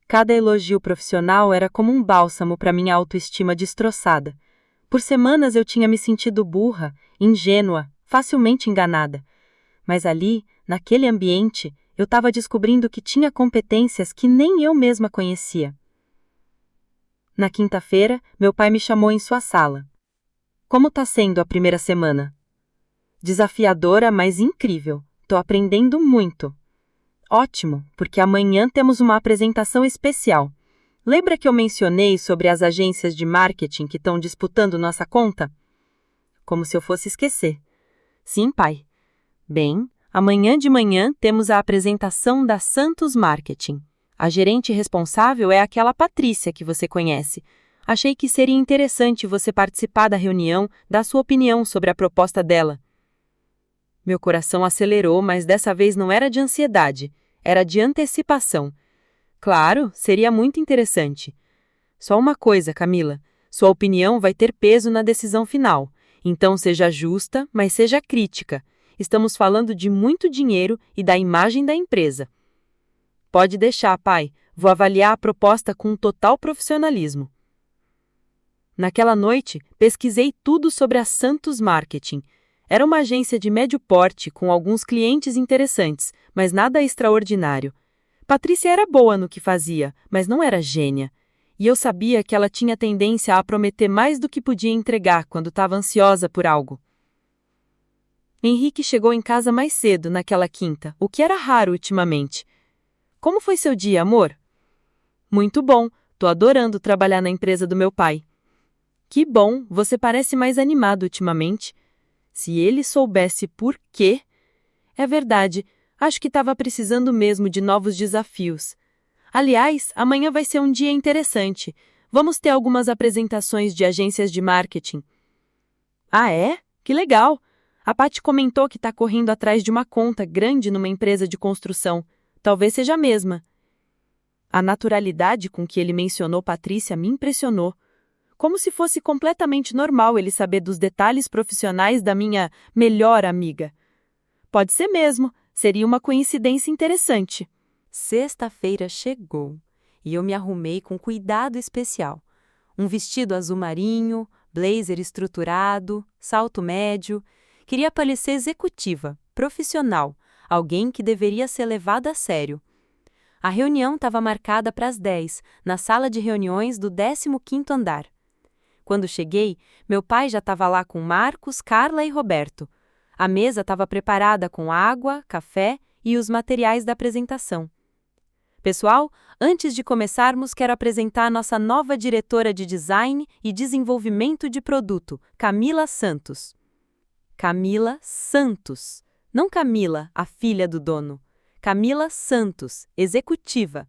Cada elogio profissional era como um bálsamo para minha autoestima destroçada. Por semanas eu tinha me sentido burra, ingênua, facilmente enganada. Mas ali, naquele ambiente, eu estava descobrindo que tinha competências que nem eu mesma conhecia. Na quinta-feira, meu pai me chamou em sua sala. "Como está sendo a primeira semana?" "Desafiadora, mas incrível. Tô aprendendo muito." "Ótimo, porque amanhã temos uma apresentação especial. Lembra que eu mencionei sobre as agências de marketing que estão disputando nossa conta?" Como se eu fosse esquecer. "Sim, pai." "Bem, amanhã de manhã temos a apresentação da Santos Marketing. A gerente responsável é aquela Patrícia que você conhece. Achei que seria interessante você participar da reunião, dar sua opinião sobre a proposta dela." Meu coração acelerou, mas dessa vez não era de ansiedade, era de antecipação. Claro, seria muito interessante. "Só uma coisa, Camila. Sua opinião vai ter peso na decisão final. Então seja justa, mas seja crítica. Estamos falando de muito dinheiro e da imagem da empresa." "Pode deixar, pai. Vou avaliar a proposta com total profissionalismo." Naquela noite, pesquisei tudo sobre a Santos Marketing. Era uma agência de médio porte, com alguns clientes interessantes, mas nada extraordinário. Patrícia era boa no que fazia, mas não era gênia. E eu sabia que ela tinha tendência a prometer mais do que podia entregar quando estava ansiosa por algo. Henrique chegou em casa mais cedo naquela quinta, o que era raro ultimamente. "Como foi seu dia, amor?" "Muito bom. Tô adorando trabalhar na empresa do meu pai." "Que bom, você parece mais animado ultimamente." Se ele soubesse por quê. É verdade, acho que estava precisando mesmo de novos desafios. Aliás, amanhã vai ser um dia interessante. Vamos ter algumas apresentações de agências de marketing. "Ah, é? Que legal! A Paty comentou que está correndo atrás de uma conta grande numa empresa de construção. Talvez seja a mesma. A naturalidade com que ele mencionou Patrícia me impressionou. Como se fosse completamente normal ele saber dos detalhes profissionais da minha melhor amiga. Pode ser mesmo, seria uma coincidência interessante. Sexta-feira chegou e eu me arrumei com cuidado especial. Um vestido azul marinho, blazer estruturado, salto médio. Queria parecer executiva, profissional, alguém que deveria ser levada a sério. A reunião estava marcada para as 10, na sala de reuniões do 15º andar. Quando cheguei, meu pai já estava lá com Marcos, Carla e Roberto. A mesa estava preparada com água, café e os materiais da apresentação. Pessoal, antes de começarmos, quero apresentar a nossa nova diretora de Design e Desenvolvimento de Produto, Camila Santos. Camila Santos. Não Camila, a filha do dono. Camila Santos, executiva.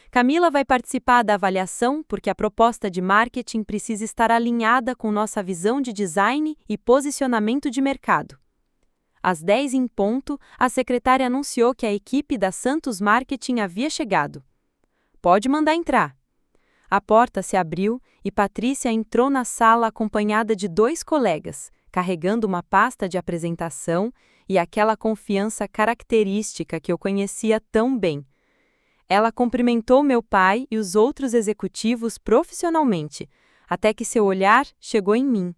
Camila vai participar da avaliação porque a proposta de marketing precisa estar alinhada com nossa visão de design e posicionamento de mercado. Às 10 em ponto, a secretária anunciou que a equipe da Santos Marketing havia chegado. Pode mandar entrar. A porta se abriu e Patrícia entrou na sala acompanhada de 2 colegas, carregando uma pasta de apresentação e aquela confiança característica que eu conhecia tão bem. Ela cumprimentou meu pai e os outros executivos profissionalmente, até que seu olhar chegou em mim.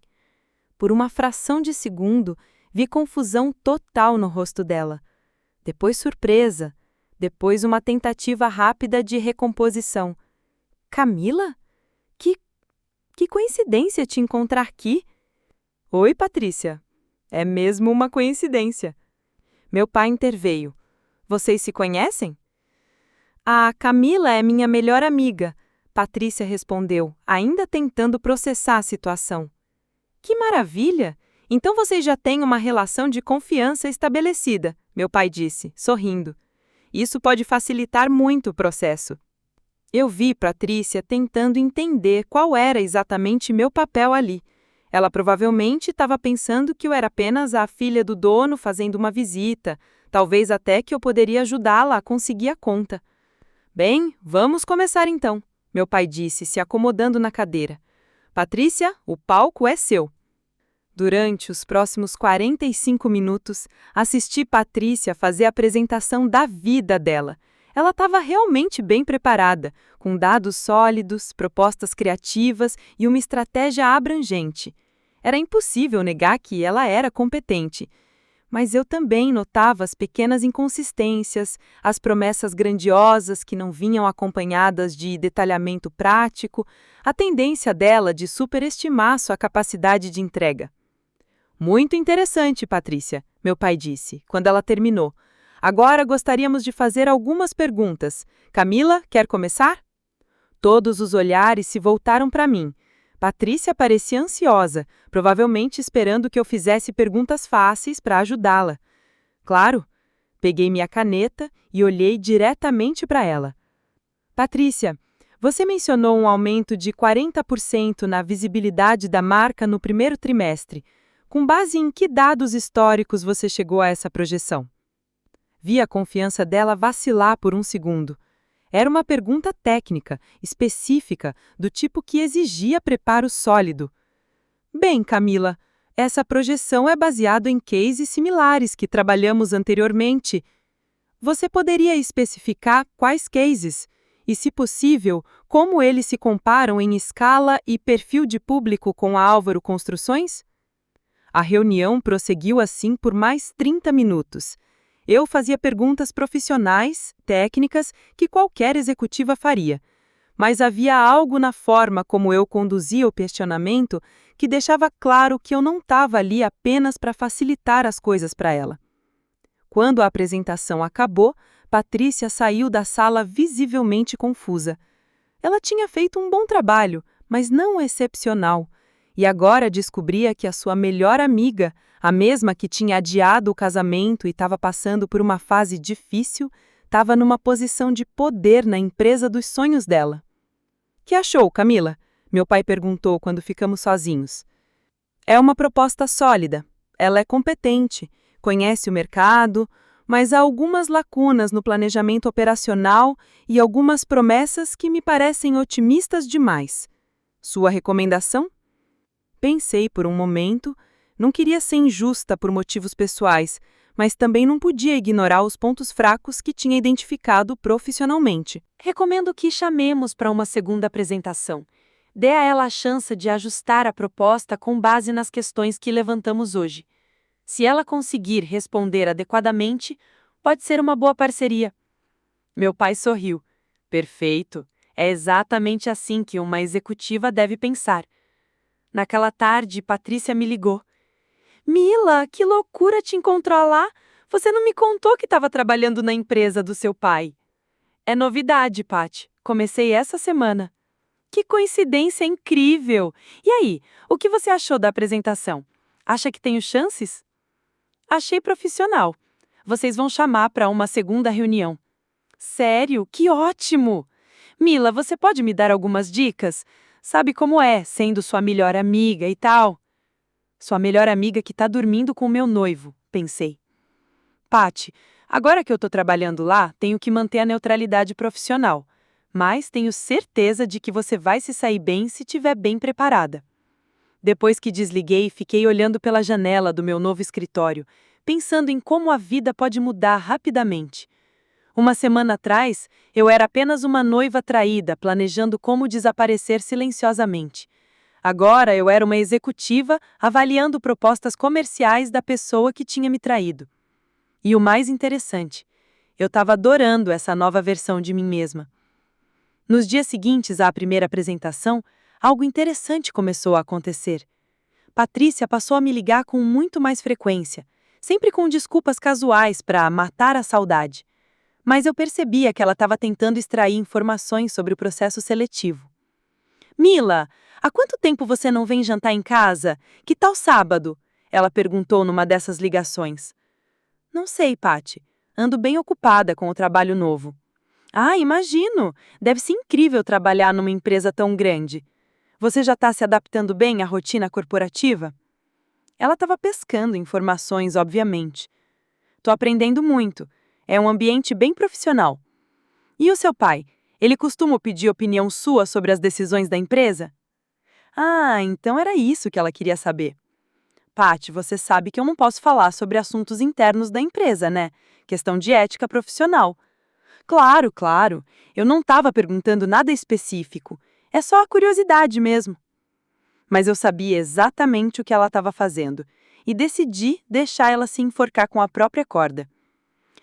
Por uma fração de segundo, vi confusão total no rosto dela. Depois surpresa, depois uma tentativa rápida de recomposição. Camila? Que coincidência te encontrar aqui! Oi, Patrícia. É mesmo uma coincidência. Meu pai interveio. Vocês se conhecem? A Camila é minha melhor amiga, Patrícia respondeu, ainda tentando processar a situação. Que maravilha! Então vocês já têm uma relação de confiança estabelecida, meu pai disse, sorrindo. Isso pode facilitar muito o processo. Eu vi Patrícia tentando entender qual era exatamente meu papel ali. Ela provavelmente estava pensando que eu era apenas a filha do dono fazendo uma visita, talvez até que eu poderia ajudá-la a conseguir a conta. Bem, vamos começar então, meu pai disse, se acomodando na cadeira. Patrícia, o palco é seu. Durante os próximos 45 minutos, assisti Patrícia fazer a apresentação da vida dela. Ela estava realmente bem preparada, com dados sólidos, propostas criativas e uma estratégia abrangente. Era impossível negar que ela era competente. Mas eu também notava as pequenas inconsistências, as promessas grandiosas que não vinham acompanhadas de detalhamento prático, a tendência dela de superestimar sua capacidade de entrega. Muito interessante, Patrícia, meu pai disse, quando ela terminou. Agora gostaríamos de fazer algumas perguntas. Camila, quer começar? Todos os olhares se voltaram para mim. Patrícia parecia ansiosa, provavelmente esperando que eu fizesse perguntas fáceis para ajudá-la. Claro, peguei minha caneta e olhei diretamente para ela. Patrícia, você mencionou um aumento de 40% na visibilidade da marca no primeiro trimestre. Com base em que dados históricos você chegou a essa projeção? Vi a confiança dela vacilar por um segundo. Era uma pergunta técnica, específica, do tipo que exigia preparo sólido. Bem, Camila, essa projeção é baseada em cases similares que trabalhamos anteriormente. Você poderia especificar quais cases? E, se possível, como eles se comparam em escala e perfil de público com a Álvaro Construções? A reunião prosseguiu assim por mais 30 minutos. Eu fazia perguntas profissionais, técnicas, que qualquer executiva faria. Mas havia algo na forma como eu conduzia o questionamento que deixava claro que eu não estava ali apenas para facilitar as coisas para ela. Quando a apresentação acabou, Patrícia saiu da sala visivelmente confusa. Ela tinha feito um bom trabalho, mas não excepcional. E agora descobria que a sua melhor amiga, a mesma que tinha adiado o casamento e estava passando por uma fase difícil, estava numa posição de poder na empresa dos sonhos dela. Que achou, Camila? Meu pai perguntou quando ficamos sozinhos. É uma proposta sólida. Ela é competente, conhece o mercado, mas há algumas lacunas no planejamento operacional e algumas promessas que me parecem otimistas demais. Sua recomendação? Pensei por um momento, não queria ser injusta por motivos pessoais, mas também não podia ignorar os pontos fracos que tinha identificado profissionalmente. Recomendo que chamemos para uma segunda apresentação. Dê a ela a chance de ajustar a proposta com base nas questões que levantamos hoje. Se ela conseguir responder adequadamente, pode ser uma boa parceria. Meu pai sorriu. Perfeito. É exatamente assim que uma executiva deve pensar. Naquela tarde, Patrícia me ligou. Mila, que loucura te encontrar lá! Você não me contou que estava trabalhando na empresa do seu pai. É novidade, Paty. Comecei essa semana. Que coincidência incrível! E aí, o que você achou da apresentação? Acha que tenho chances? Achei profissional. Vocês vão chamar para uma segunda reunião. Sério? Que ótimo! Mila, você pode me dar algumas dicas? Sabe como é, sendo sua melhor amiga e tal? Sua melhor amiga que tá dormindo com o meu noivo, pensei. Paty, agora que eu tô trabalhando lá, tenho que manter a neutralidade profissional. Mas tenho certeza de que você vai se sair bem se estiver bem preparada. Depois que desliguei, fiquei olhando pela janela do meu novo escritório, pensando em como a vida pode mudar rapidamente. Uma semana atrás, eu era apenas uma noiva traída, planejando como desaparecer silenciosamente. Agora eu era uma executiva avaliando propostas comerciais da pessoa que tinha me traído. E o mais interessante, eu estava adorando essa nova versão de mim mesma. Nos dias seguintes à primeira apresentação, algo interessante começou a acontecer. Patrícia passou a me ligar com muito mais frequência, sempre com desculpas casuais para matar a saudade. Mas eu percebia que ela estava tentando extrair informações sobre o processo seletivo. Mila, há quanto tempo você não vem jantar em casa? Que tal sábado? Ela perguntou numa dessas ligações. Não sei, Paty. Ando bem ocupada com o trabalho novo. Ah, imagino! Deve ser incrível trabalhar numa empresa tão grande. Você já está se adaptando bem à rotina corporativa? Ela estava pescando informações, obviamente. Tô aprendendo muito. É um ambiente bem profissional. E o seu pai? Ele costuma pedir opinião sua sobre as decisões da empresa? Ah, então era isso que ela queria saber. Paty, você sabe que eu não posso falar sobre assuntos internos da empresa, né? Questão de ética profissional. Claro, claro. Eu não estava perguntando nada específico. É só a curiosidade mesmo. Mas eu sabia exatamente o que ela estava fazendo e decidi deixar ela se enforcar com a própria corda.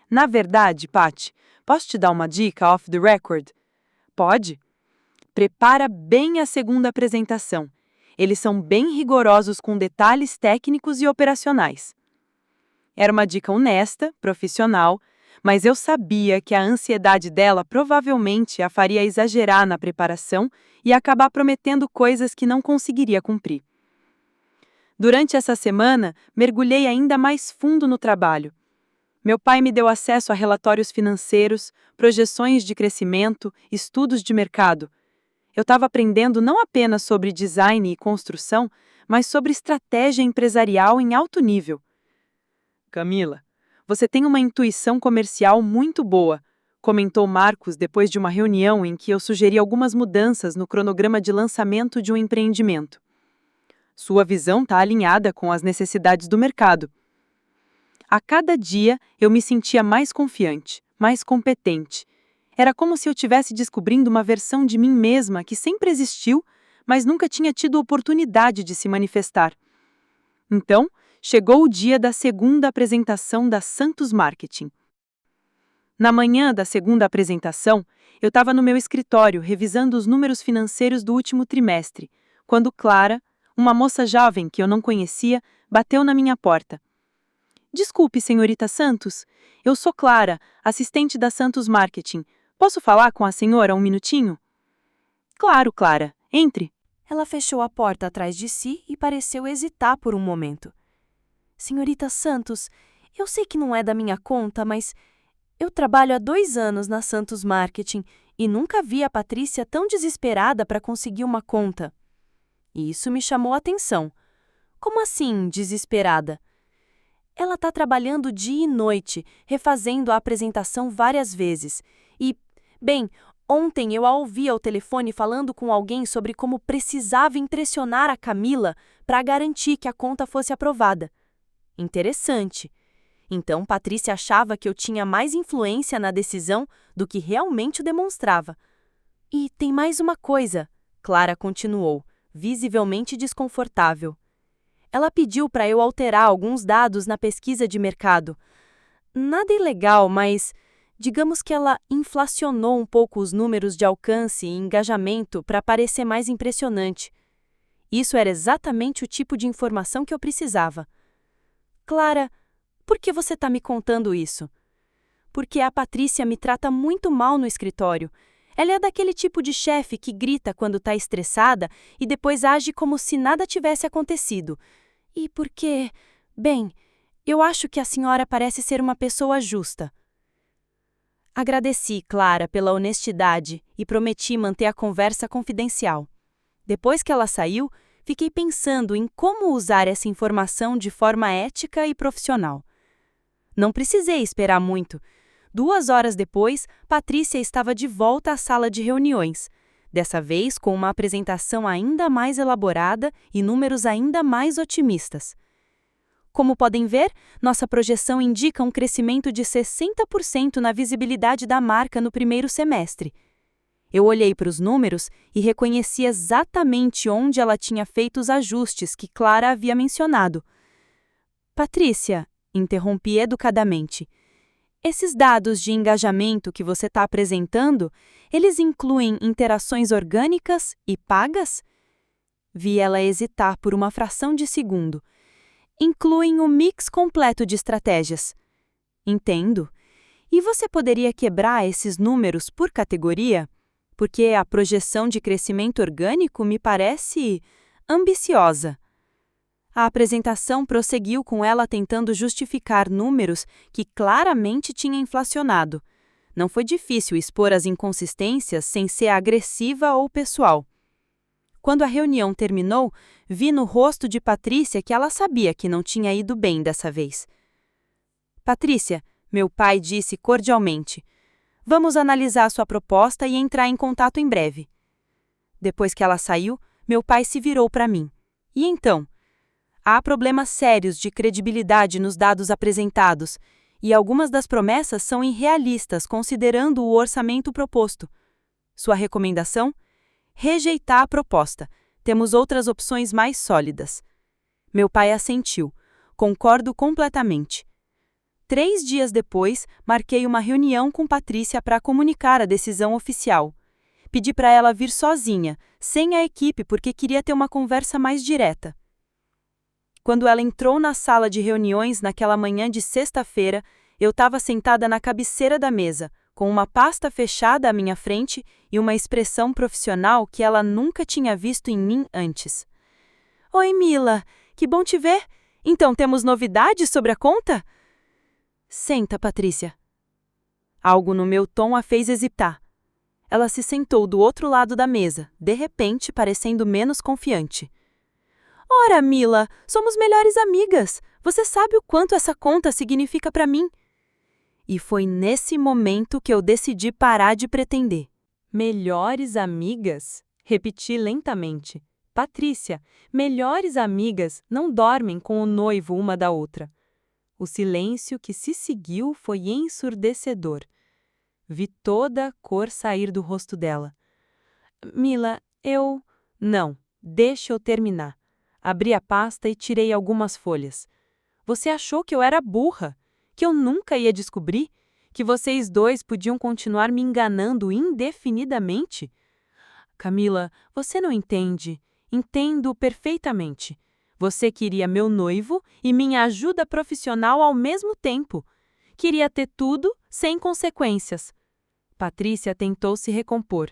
Na verdade, Paty, posso te dar uma dica off the record? Pode? Prepara bem a segunda apresentação. Eles são bem rigorosos com detalhes técnicos e operacionais. Era uma dica honesta, profissional, mas eu sabia que a ansiedade dela provavelmente a faria exagerar na preparação e acabar prometendo coisas que não conseguiria cumprir. Durante essa semana, mergulhei ainda mais fundo no trabalho. Meu pai me deu acesso a relatórios financeiros, projeções de crescimento, estudos de mercado. Eu estava aprendendo não apenas sobre design e construção, mas sobre estratégia empresarial em alto nível. Camila, você tem uma intuição comercial muito boa, comentou Marcos depois de uma reunião em que eu sugeri algumas mudanças no cronograma de lançamento de um empreendimento. Sua visão está alinhada com as necessidades do mercado. A cada dia eu me sentia mais confiante, mais competente. Era como se eu estivesse descobrindo uma versão de mim mesma que sempre existiu, mas nunca tinha tido oportunidade de se manifestar. Então, chegou o dia da segunda apresentação da Santos Marketing. Na manhã da segunda apresentação, eu estava no meu escritório revisando os números financeiros do último trimestre, quando Clara, uma moça jovem que eu não conhecia, bateu na minha porta. Desculpe, senhorita Santos. Eu sou Clara, assistente da Santos Marketing. Posso falar com a senhora um minutinho? Claro, Clara. Entre. Ela fechou a porta atrás de si e pareceu hesitar por um momento. Senhorita Santos, eu sei que não é da minha conta, mas eu trabalho há 2 anos na Santos Marketing e nunca vi a Patrícia tão desesperada para conseguir uma conta. E isso me chamou a atenção. Como assim, desesperada? Ela está trabalhando dia e noite, refazendo a apresentação várias vezes. E, bem, ontem eu a ouvi ao telefone falando com alguém sobre como precisava impressionar a Camila para garantir que a conta fosse aprovada. Interessante. Então, Patrícia achava que eu tinha mais influência na decisão do que realmente o demonstrava. E tem mais uma coisa, Clara continuou, visivelmente desconfortável. Ela pediu para eu alterar alguns dados na pesquisa de mercado. Nada ilegal, mas digamos que ela inflacionou um pouco os números de alcance e engajamento para parecer mais impressionante. Isso era exatamente o tipo de informação que eu precisava. Clara, por que você está me contando isso? Porque a Patrícia me trata muito mal no escritório. Ela é daquele tipo de chefe que grita quando está estressada e depois age como se nada tivesse acontecido. E porque, bem, eu acho que a senhora parece ser uma pessoa justa. Agradeci, Clara, pela honestidade e prometi manter a conversa confidencial. Depois que ela saiu, fiquei pensando em como usar essa informação de forma ética e profissional. Não precisei esperar muito. 2 horas depois, Patrícia estava de volta à sala de reuniões, dessa vez com uma apresentação ainda mais elaborada e números ainda mais otimistas. Como podem ver, nossa projeção indica um crescimento de 60% na visibilidade da marca no primeiro semestre. Eu olhei para os números e reconheci exatamente onde ela tinha feito os ajustes que Clara havia mencionado. Patrícia, interrompi educadamente, esses dados de engajamento que você está apresentando, eles incluem interações orgânicas e pagas? Vi ela hesitar por uma fração de segundo. Incluem o mix completo de estratégias. Entendo. E você poderia quebrar esses números por categoria? Porque a projeção de crescimento orgânico me parece ambiciosa. A apresentação prosseguiu com ela tentando justificar números que claramente tinha inflacionado. Não foi difícil expor as inconsistências sem ser agressiva ou pessoal. Quando a reunião terminou, vi no rosto de Patrícia que ela sabia que não tinha ido bem dessa vez. Patrícia, meu pai disse cordialmente, vamos analisar sua proposta e entrar em contato em breve. Depois que ela saiu, meu pai se virou para mim. E então? Há problemas sérios de credibilidade nos dados apresentados, e algumas das promessas são irrealistas considerando o orçamento proposto. Sua recomendação? Rejeitar a proposta. Temos outras opções mais sólidas. Meu pai assentiu. Concordo completamente. 3 dias depois, marquei uma reunião com Patrícia para comunicar a decisão oficial. Pedi para ela vir sozinha, sem a equipe, porque queria ter uma conversa mais direta. Quando ela entrou na sala de reuniões naquela manhã de sexta-feira, eu estava sentada na cabeceira da mesa, com uma pasta fechada à minha frente e uma expressão profissional que ela nunca tinha visto em mim antes. Oi, Mila, que bom te ver. Então, temos novidades sobre a conta? Senta, Patrícia. Algo no meu tom a fez hesitar. Ela se sentou do outro lado da mesa, de repente parecendo menos confiante. Ora, Mila, somos melhores amigas. Você sabe o quanto essa conta significa para mim. E foi nesse momento que eu decidi parar de pretender. Melhores amigas? Repeti lentamente. Patrícia, melhores amigas não dormem com o noivo uma da outra. O silêncio que se seguiu foi ensurdecedor. Vi toda a cor sair do rosto dela. Mila, Não, deixa eu terminar. Abri a pasta e tirei algumas folhas. Você achou que eu era burra? Que eu nunca ia descobrir? Que vocês dois podiam continuar me enganando indefinidamente? Camila, você não entende. Entendo perfeitamente. Você queria meu noivo e minha ajuda profissional ao mesmo tempo. Queria ter tudo sem consequências. Patrícia tentou se recompor.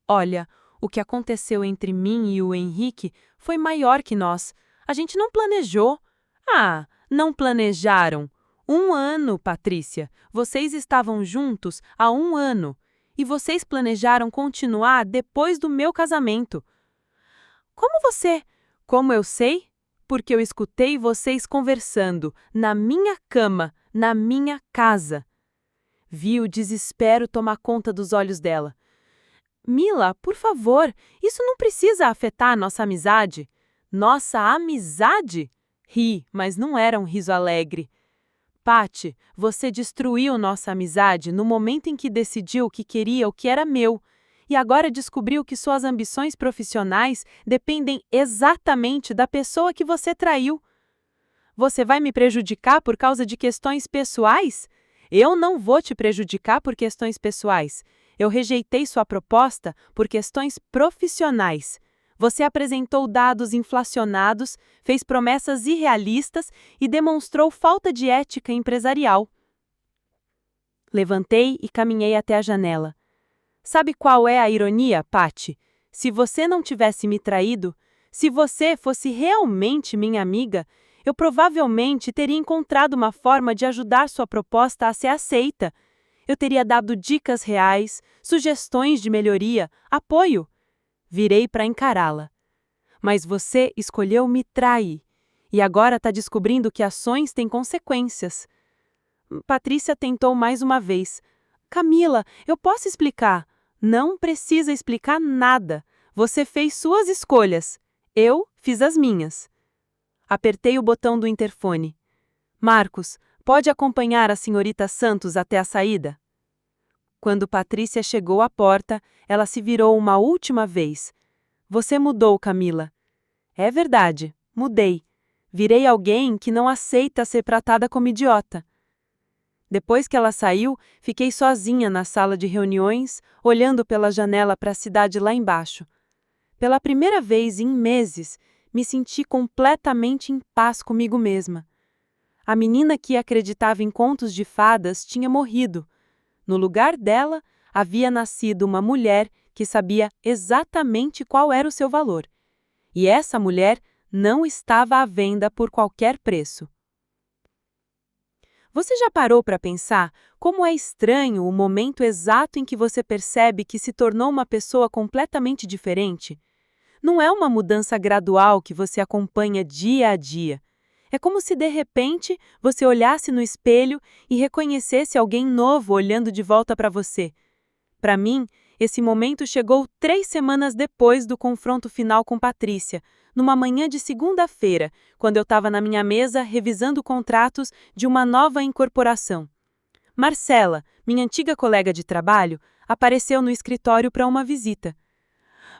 Olha, o que aconteceu entre mim e o Henrique foi maior que nós. A gente não planejou. Ah, não planejaram. 1 ano, Patrícia. Vocês estavam juntos há 1 ano. E vocês planejaram continuar depois do meu casamento. Como eu sei? porque eu escutei vocês conversando, na minha cama, na minha casa. Vi o desespero tomar conta dos olhos dela. Mila, por favor, isso não precisa afetar nossa amizade. Nossa amizade? Ri, mas não era um riso alegre. Patty, você destruiu nossa amizade no momento em que decidiu que queria o que era meu, e agora descobriu que suas ambições profissionais dependem exatamente da pessoa que você traiu. Você vai me prejudicar por causa de questões pessoais? Eu não vou te prejudicar por questões pessoais. Eu rejeitei sua proposta por questões profissionais. Você apresentou dados inflacionados, fez promessas irrealistas e demonstrou falta de ética empresarial. Levantei e caminhei até a janela. Sabe qual é a ironia, Patty? Se você não tivesse me traído, se você fosse realmente minha amiga, eu provavelmente teria encontrado uma forma de ajudar sua proposta a ser aceita. Eu teria dado dicas reais, sugestões de melhoria, apoio. Virei para encará-la. Mas você escolheu me trair. E agora está descobrindo que ações têm consequências. Patrícia tentou mais uma vez. Camila, eu posso explicar? Não precisa explicar nada. Você fez suas escolhas. Eu fiz as minhas. Apertei o botão do interfone. Marcos, pode acompanhar a senhorita Santos até a saída? Quando Patrícia chegou à porta, ela se virou uma última vez. Você mudou, Camila. É verdade, mudei. Virei alguém que não aceita ser tratada como idiota. Depois que ela saiu, fiquei sozinha na sala de reuniões, olhando pela janela para a cidade lá embaixo. Pela primeira vez em meses, me senti completamente em paz comigo mesma. A menina que acreditava em contos de fadas tinha morrido. No lugar dela, havia nascido uma mulher que sabia exatamente qual era o seu valor. E essa mulher não estava à venda por qualquer preço. Você já parou para pensar como é estranho o momento exato em que você percebe que se tornou uma pessoa completamente diferente? Não é uma mudança gradual que você acompanha dia a dia. É como se, de repente, você olhasse no espelho e reconhecesse alguém novo olhando de volta para você. Para mim, esse momento chegou 3 semanas depois do confronto final com Patrícia, numa manhã de segunda-feira, quando eu estava na minha mesa revisando contratos de uma nova incorporação. Marcela, minha antiga colega de trabalho, apareceu no escritório para uma visita.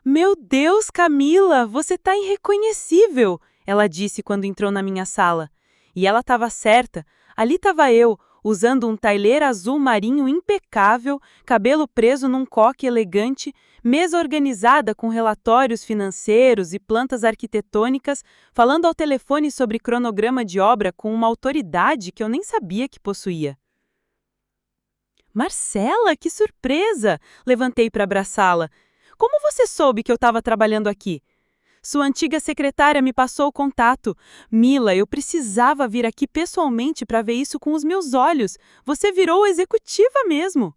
Meu Deus, Camila, você está irreconhecível! Ela disse quando entrou na minha sala. E ela estava certa. Ali estava eu, usando um tailê azul marinho impecável, cabelo preso num coque elegante, mesa organizada com relatórios financeiros e plantas arquitetônicas, falando ao telefone sobre cronograma de obra com uma autoridade que eu nem sabia que possuía. Marcela, que surpresa! Levantei para abraçá-la. Como você soube que eu estava trabalhando aqui? Sua antiga secretária me passou o contato. Mila, eu precisava vir aqui pessoalmente para ver isso com os meus olhos. Você virou executiva mesmo.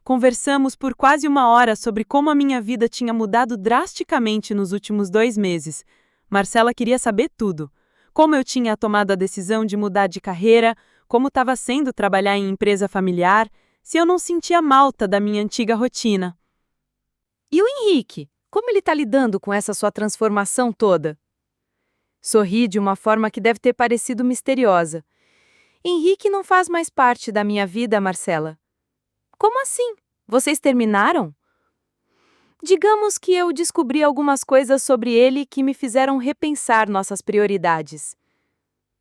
Conversamos por quase 1 hora sobre como a minha vida tinha mudado drasticamente nos últimos 2 meses. Marcela queria saber tudo. Como eu tinha tomado a decisão de mudar de carreira, como estava sendo trabalhar em empresa familiar, se eu não sentia falta da minha antiga rotina. E o Henrique? Como ele está lidando com essa sua transformação toda? Sorri de uma forma que deve ter parecido misteriosa. Henrique não faz mais parte da minha vida, Marcela. Como assim? Vocês terminaram? Digamos que eu descobri algumas coisas sobre ele que me fizeram repensar nossas prioridades.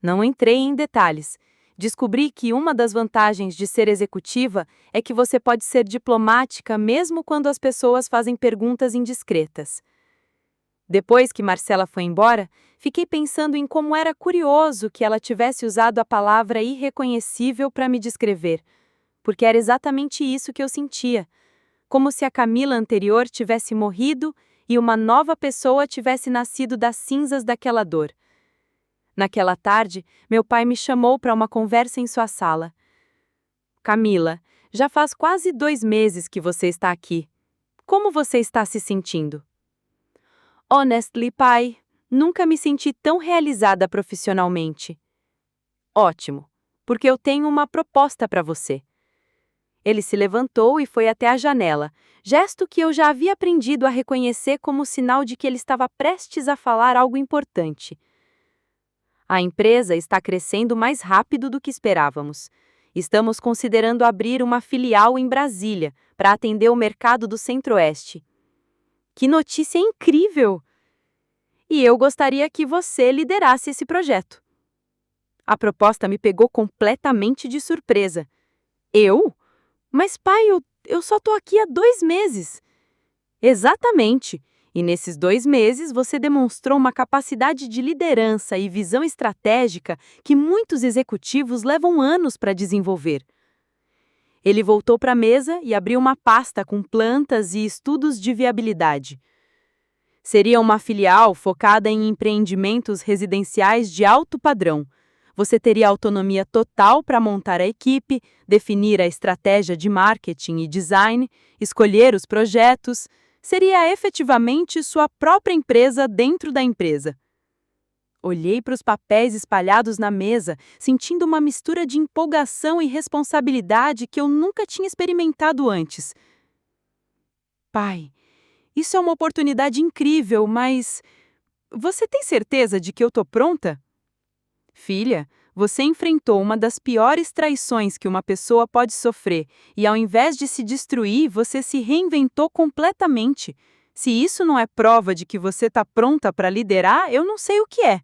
Não entrei em detalhes. Descobri que uma das vantagens de ser executiva é que você pode ser diplomática mesmo quando as pessoas fazem perguntas indiscretas. Depois que Marcela foi embora, fiquei pensando em como era curioso que ela tivesse usado a palavra irreconhecível para me descrever, porque era exatamente isso que eu sentia, como se a Camila anterior tivesse morrido e uma nova pessoa tivesse nascido das cinzas daquela dor. Naquela tarde, meu pai me chamou para uma conversa em sua sala. Camila, já faz quase 2 meses que você está aqui. Como você está se sentindo? Honestly, pai, Nunca me senti tão realizada profissionalmente. Ótimo, porque eu tenho uma proposta para você. Ele se levantou e foi até a janela, gesto que eu já havia aprendido a reconhecer como sinal de que ele estava prestes a falar algo importante. A empresa está crescendo mais rápido do que esperávamos. Estamos considerando abrir uma filial em Brasília para atender o mercado do Centro-Oeste. Que notícia incrível! E eu gostaria que você liderasse esse projeto. A proposta me pegou completamente de surpresa. Eu? Mas, pai, eu só estou aqui há 2 meses. Exatamente. E nesses 2 meses você demonstrou uma capacidade de liderança e visão estratégica que muitos executivos levam anos para desenvolver. Ele voltou para a mesa e abriu uma pasta com plantas e estudos de viabilidade. Seria uma filial focada em empreendimentos residenciais de alto padrão. Você teria autonomia total para montar a equipe, definir a estratégia de marketing e design, escolher os projetos. Seria efetivamente sua própria empresa dentro da empresa. Olhei para os papéis espalhados na mesa, sentindo uma mistura de empolgação e responsabilidade que eu nunca tinha experimentado antes. Pai, isso é uma oportunidade incrível, mas você tem certeza de que eu estou pronta? Filha, você enfrentou uma das piores traições que uma pessoa pode sofrer e, ao invés de se destruir, você se reinventou completamente. Se isso não é prova de que você está pronta para liderar, eu não sei o que é.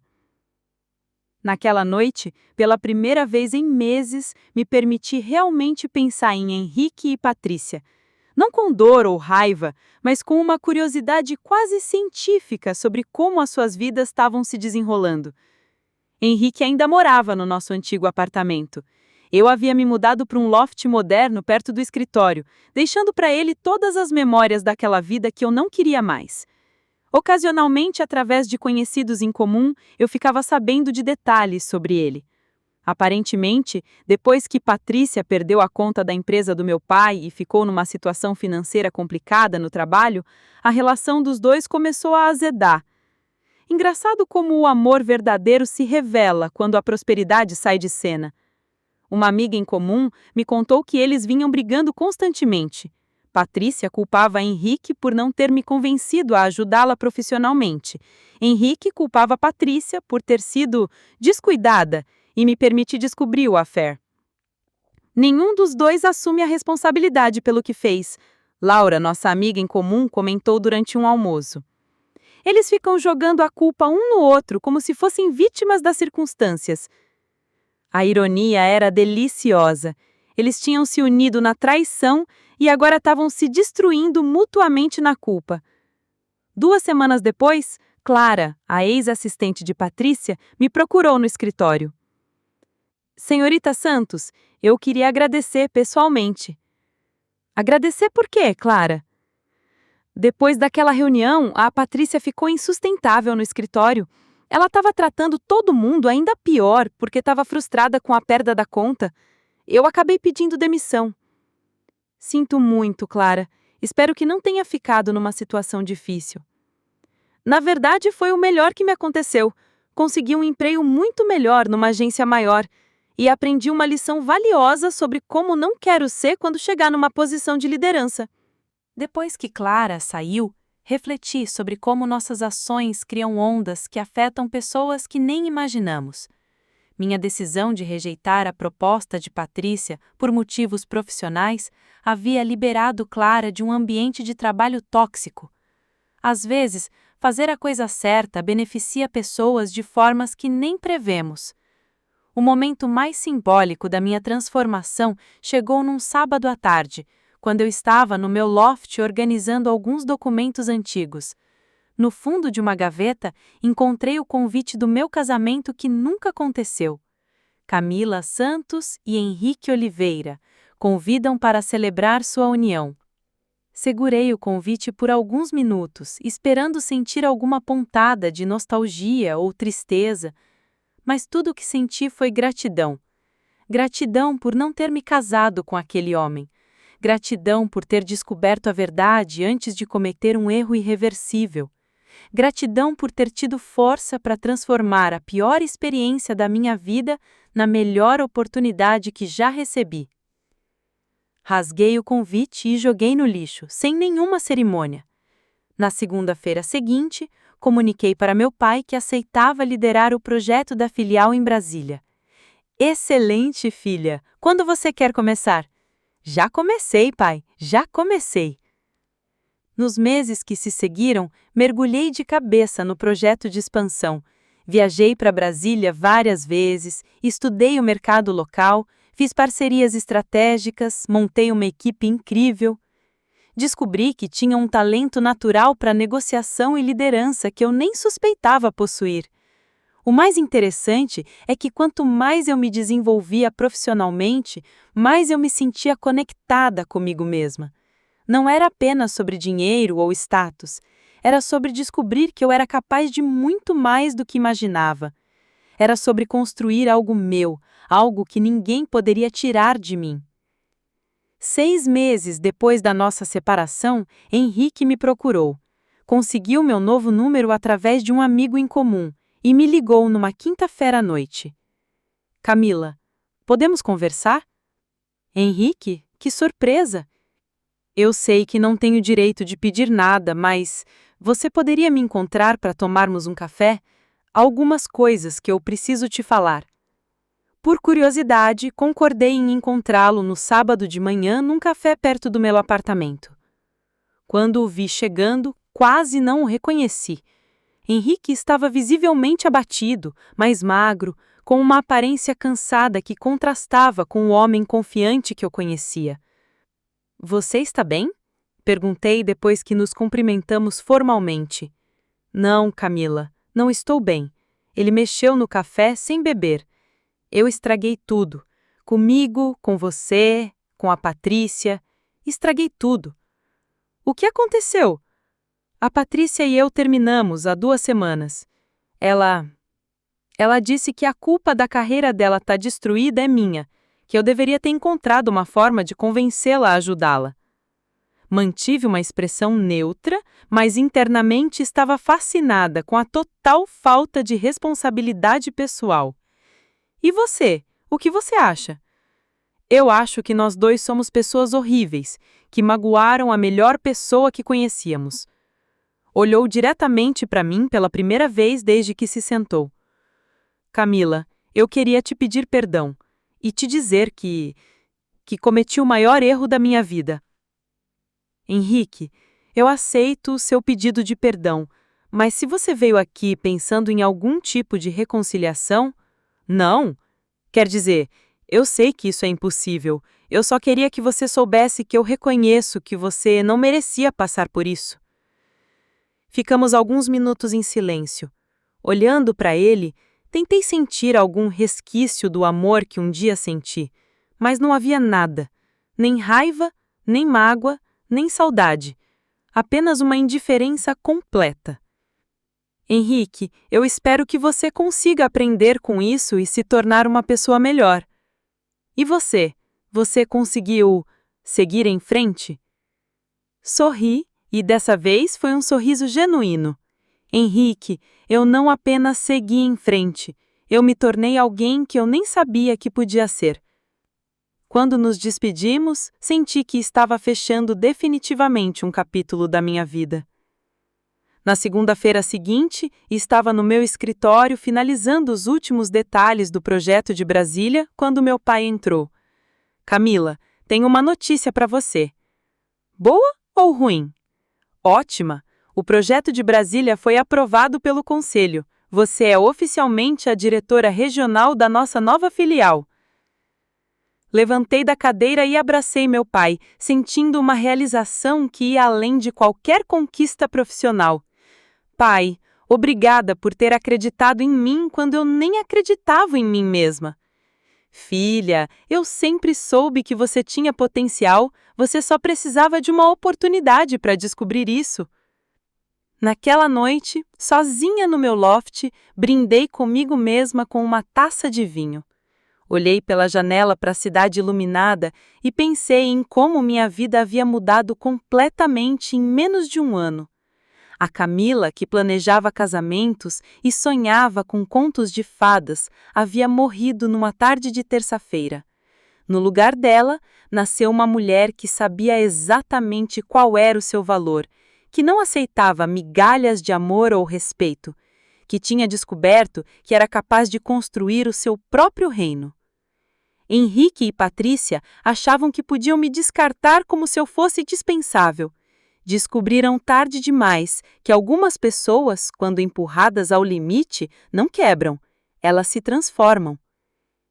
Naquela noite, pela primeira vez em meses, me permiti realmente pensar em Henrique e Patrícia. Não com dor ou raiva, mas com uma curiosidade quase científica sobre como as suas vidas estavam se desenrolando. Henrique ainda morava no nosso antigo apartamento. Eu havia me mudado para um loft moderno perto do escritório, deixando para ele todas as memórias daquela vida que eu não queria mais. Ocasionalmente, através de conhecidos em comum, eu ficava sabendo de detalhes sobre ele. Aparentemente, depois que Patrícia perdeu a conta da empresa do meu pai e ficou numa situação financeira complicada no trabalho, a relação dos dois começou a azedar. Engraçado como o amor verdadeiro se revela quando a prosperidade sai de cena. Uma amiga em comum me contou que eles vinham brigando constantemente. Patrícia culpava Henrique por não ter me convencido a ajudá-la profissionalmente. Henrique culpava Patrícia por ter sido descuidada e me permitir descobrir o affair. Nenhum dos dois assume a responsabilidade pelo que fez. Laura, nossa amiga em comum, comentou durante um almoço. Eles ficam jogando a culpa um no outro como se fossem vítimas das circunstâncias. A ironia era deliciosa. Eles tinham se unido na traição e agora estavam se destruindo mutuamente na culpa. 2 semanas depois, Clara, a ex-assistente de Patrícia, me procurou no escritório. Senhorita Santos, eu queria agradecer pessoalmente. Agradecer por quê, Clara? Depois daquela reunião, a Patrícia ficou insustentável no escritório. Ela estava tratando todo mundo ainda pior porque estava frustrada com a perda da conta. Eu acabei pedindo demissão. Sinto muito, Clara. Espero que não tenha ficado numa situação difícil. Na verdade, foi o melhor que me aconteceu. Consegui um emprego muito melhor numa agência maior e aprendi uma lição valiosa sobre como não quero ser quando chegar numa posição de liderança. Depois que Clara saiu, refleti sobre como nossas ações criam ondas que afetam pessoas que nem imaginamos. Minha decisão de rejeitar a proposta de Patrícia por motivos profissionais havia liberado Clara de um ambiente de trabalho tóxico. Às vezes, fazer a coisa certa beneficia pessoas de formas que nem prevemos. O momento mais simbólico da minha transformação chegou num sábado à tarde, quando eu estava no meu loft organizando alguns documentos antigos. No fundo de uma gaveta, encontrei o convite do meu casamento que nunca aconteceu. Camila Santos e Henrique Oliveira convidam para celebrar sua união. Segurei o convite por alguns minutos, esperando sentir alguma pontada de nostalgia ou tristeza, mas tudo o que senti foi gratidão. Gratidão por não ter me casado com aquele homem. Gratidão por ter descoberto a verdade antes de cometer um erro irreversível. Gratidão por ter tido força para transformar a pior experiência da minha vida na melhor oportunidade que já recebi. Rasguei o convite e joguei no lixo, sem nenhuma cerimônia. Na segunda-feira seguinte, comuniquei para meu pai que aceitava liderar o projeto da filial em Brasília. Excelente, filha! Quando você quer começar? Já comecei, pai, já comecei. Nos meses que se seguiram, mergulhei de cabeça no projeto de expansão. Viajei para Brasília várias vezes, estudei o mercado local, fiz parcerias estratégicas, montei uma equipe incrível. Descobri que tinha um talento natural para negociação e liderança que eu nem suspeitava possuir. O mais interessante é que quanto mais eu me desenvolvia profissionalmente, mais eu me sentia conectada comigo mesma. Não era apenas sobre dinheiro ou status, era sobre descobrir que eu era capaz de muito mais do que imaginava. Era sobre construir algo meu, algo que ninguém poderia tirar de mim. 6 meses depois da nossa separação, Henrique me procurou. Conseguiu meu novo número através de um amigo em comum e me ligou numa quinta-feira à noite. Camila, podemos conversar? Henrique, que surpresa! Eu sei que não tenho direito de pedir nada, mas você poderia me encontrar para tomarmos um café? Há algumas coisas que eu preciso te falar. Por curiosidade, concordei em encontrá-lo no sábado de manhã num café perto do meu apartamento. Quando o vi chegando, quase não o reconheci. Henrique estava visivelmente abatido, mais magro, com uma aparência cansada que contrastava com o homem confiante que eu conhecia. Você está bem? Perguntei depois que nos cumprimentamos formalmente. Não, Camila, não estou bem. Ele mexeu no café sem beber. Eu estraguei tudo. Comigo, com você, com a Patrícia. Estraguei tudo. O que aconteceu? A Patrícia e eu terminamos há 2 semanas. Ela disse que a culpa da carreira dela estar destruída é minha, que eu deveria ter encontrado uma forma de convencê-la a ajudá-la. Mantive uma expressão neutra, mas internamente estava fascinada com a total falta de responsabilidade pessoal. E você? O que você acha? Eu acho que nós dois somos pessoas horríveis, que magoaram a melhor pessoa que conhecíamos. Olhou diretamente para mim pela primeira vez desde que se sentou. Camila, eu queria te pedir perdão e te dizer que cometi o maior erro da minha vida. Henrique, eu aceito o seu pedido de perdão, mas se você veio aqui pensando em algum tipo de reconciliação, não. Quer dizer, eu sei que isso é impossível, eu só queria que você soubesse que eu reconheço que você não merecia passar por isso. Ficamos alguns minutos em silêncio. Olhando para ele, tentei sentir algum resquício do amor que um dia senti, mas não havia nada, nem raiva, nem mágoa, nem saudade, apenas uma indiferença completa. Henrique, eu espero que você consiga aprender com isso e se tornar uma pessoa melhor. E você? Você conseguiu seguir em frente? Sorri, e dessa vez foi um sorriso genuíno. Henrique, eu não apenas segui em frente, eu me tornei alguém que eu nem sabia que podia ser. Quando nos despedimos, senti que estava fechando definitivamente um capítulo da minha vida. Na segunda-feira seguinte, estava no meu escritório finalizando os últimos detalhes do projeto de Brasília quando meu pai entrou. Camila, tenho uma notícia para você. Boa ou ruim? Ótima! O projeto de Brasília foi aprovado pelo Conselho. Você é oficialmente a diretora regional da nossa nova filial. Levantei da cadeira e abracei meu pai, sentindo uma realização que ia além de qualquer conquista profissional. Pai, obrigada por ter acreditado em mim quando eu nem acreditava em mim mesma. Filha, eu sempre soube que você tinha potencial, você só precisava de uma oportunidade para descobrir isso. Naquela noite, sozinha no meu loft, brindei comigo mesma com uma taça de vinho. Olhei pela janela para a cidade iluminada e pensei em como minha vida havia mudado completamente em menos de 1 ano. A Camila, que planejava casamentos e sonhava com contos de fadas, havia morrido numa tarde de terça-feira. No lugar dela, nasceu uma mulher que sabia exatamente qual era o seu valor, que não aceitava migalhas de amor ou respeito, que tinha descoberto que era capaz de construir o seu próprio reino. Henrique e Patrícia achavam que podiam me descartar como se eu fosse dispensável. Descobriram tarde demais que algumas pessoas, quando empurradas ao limite, não quebram, elas se transformam.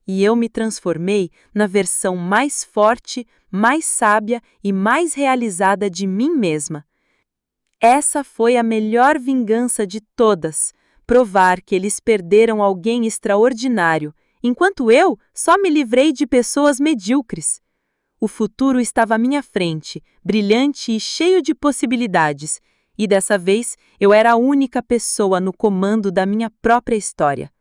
E eu me transformei na versão mais forte, mais sábia e mais realizada de mim mesma. Essa foi a melhor vingança de todas, provar que eles perderam alguém extraordinário, enquanto eu só me livrei de pessoas medíocres. O futuro estava à minha frente, brilhante e cheio de possibilidades, e dessa vez eu era a única pessoa no comando da minha própria história.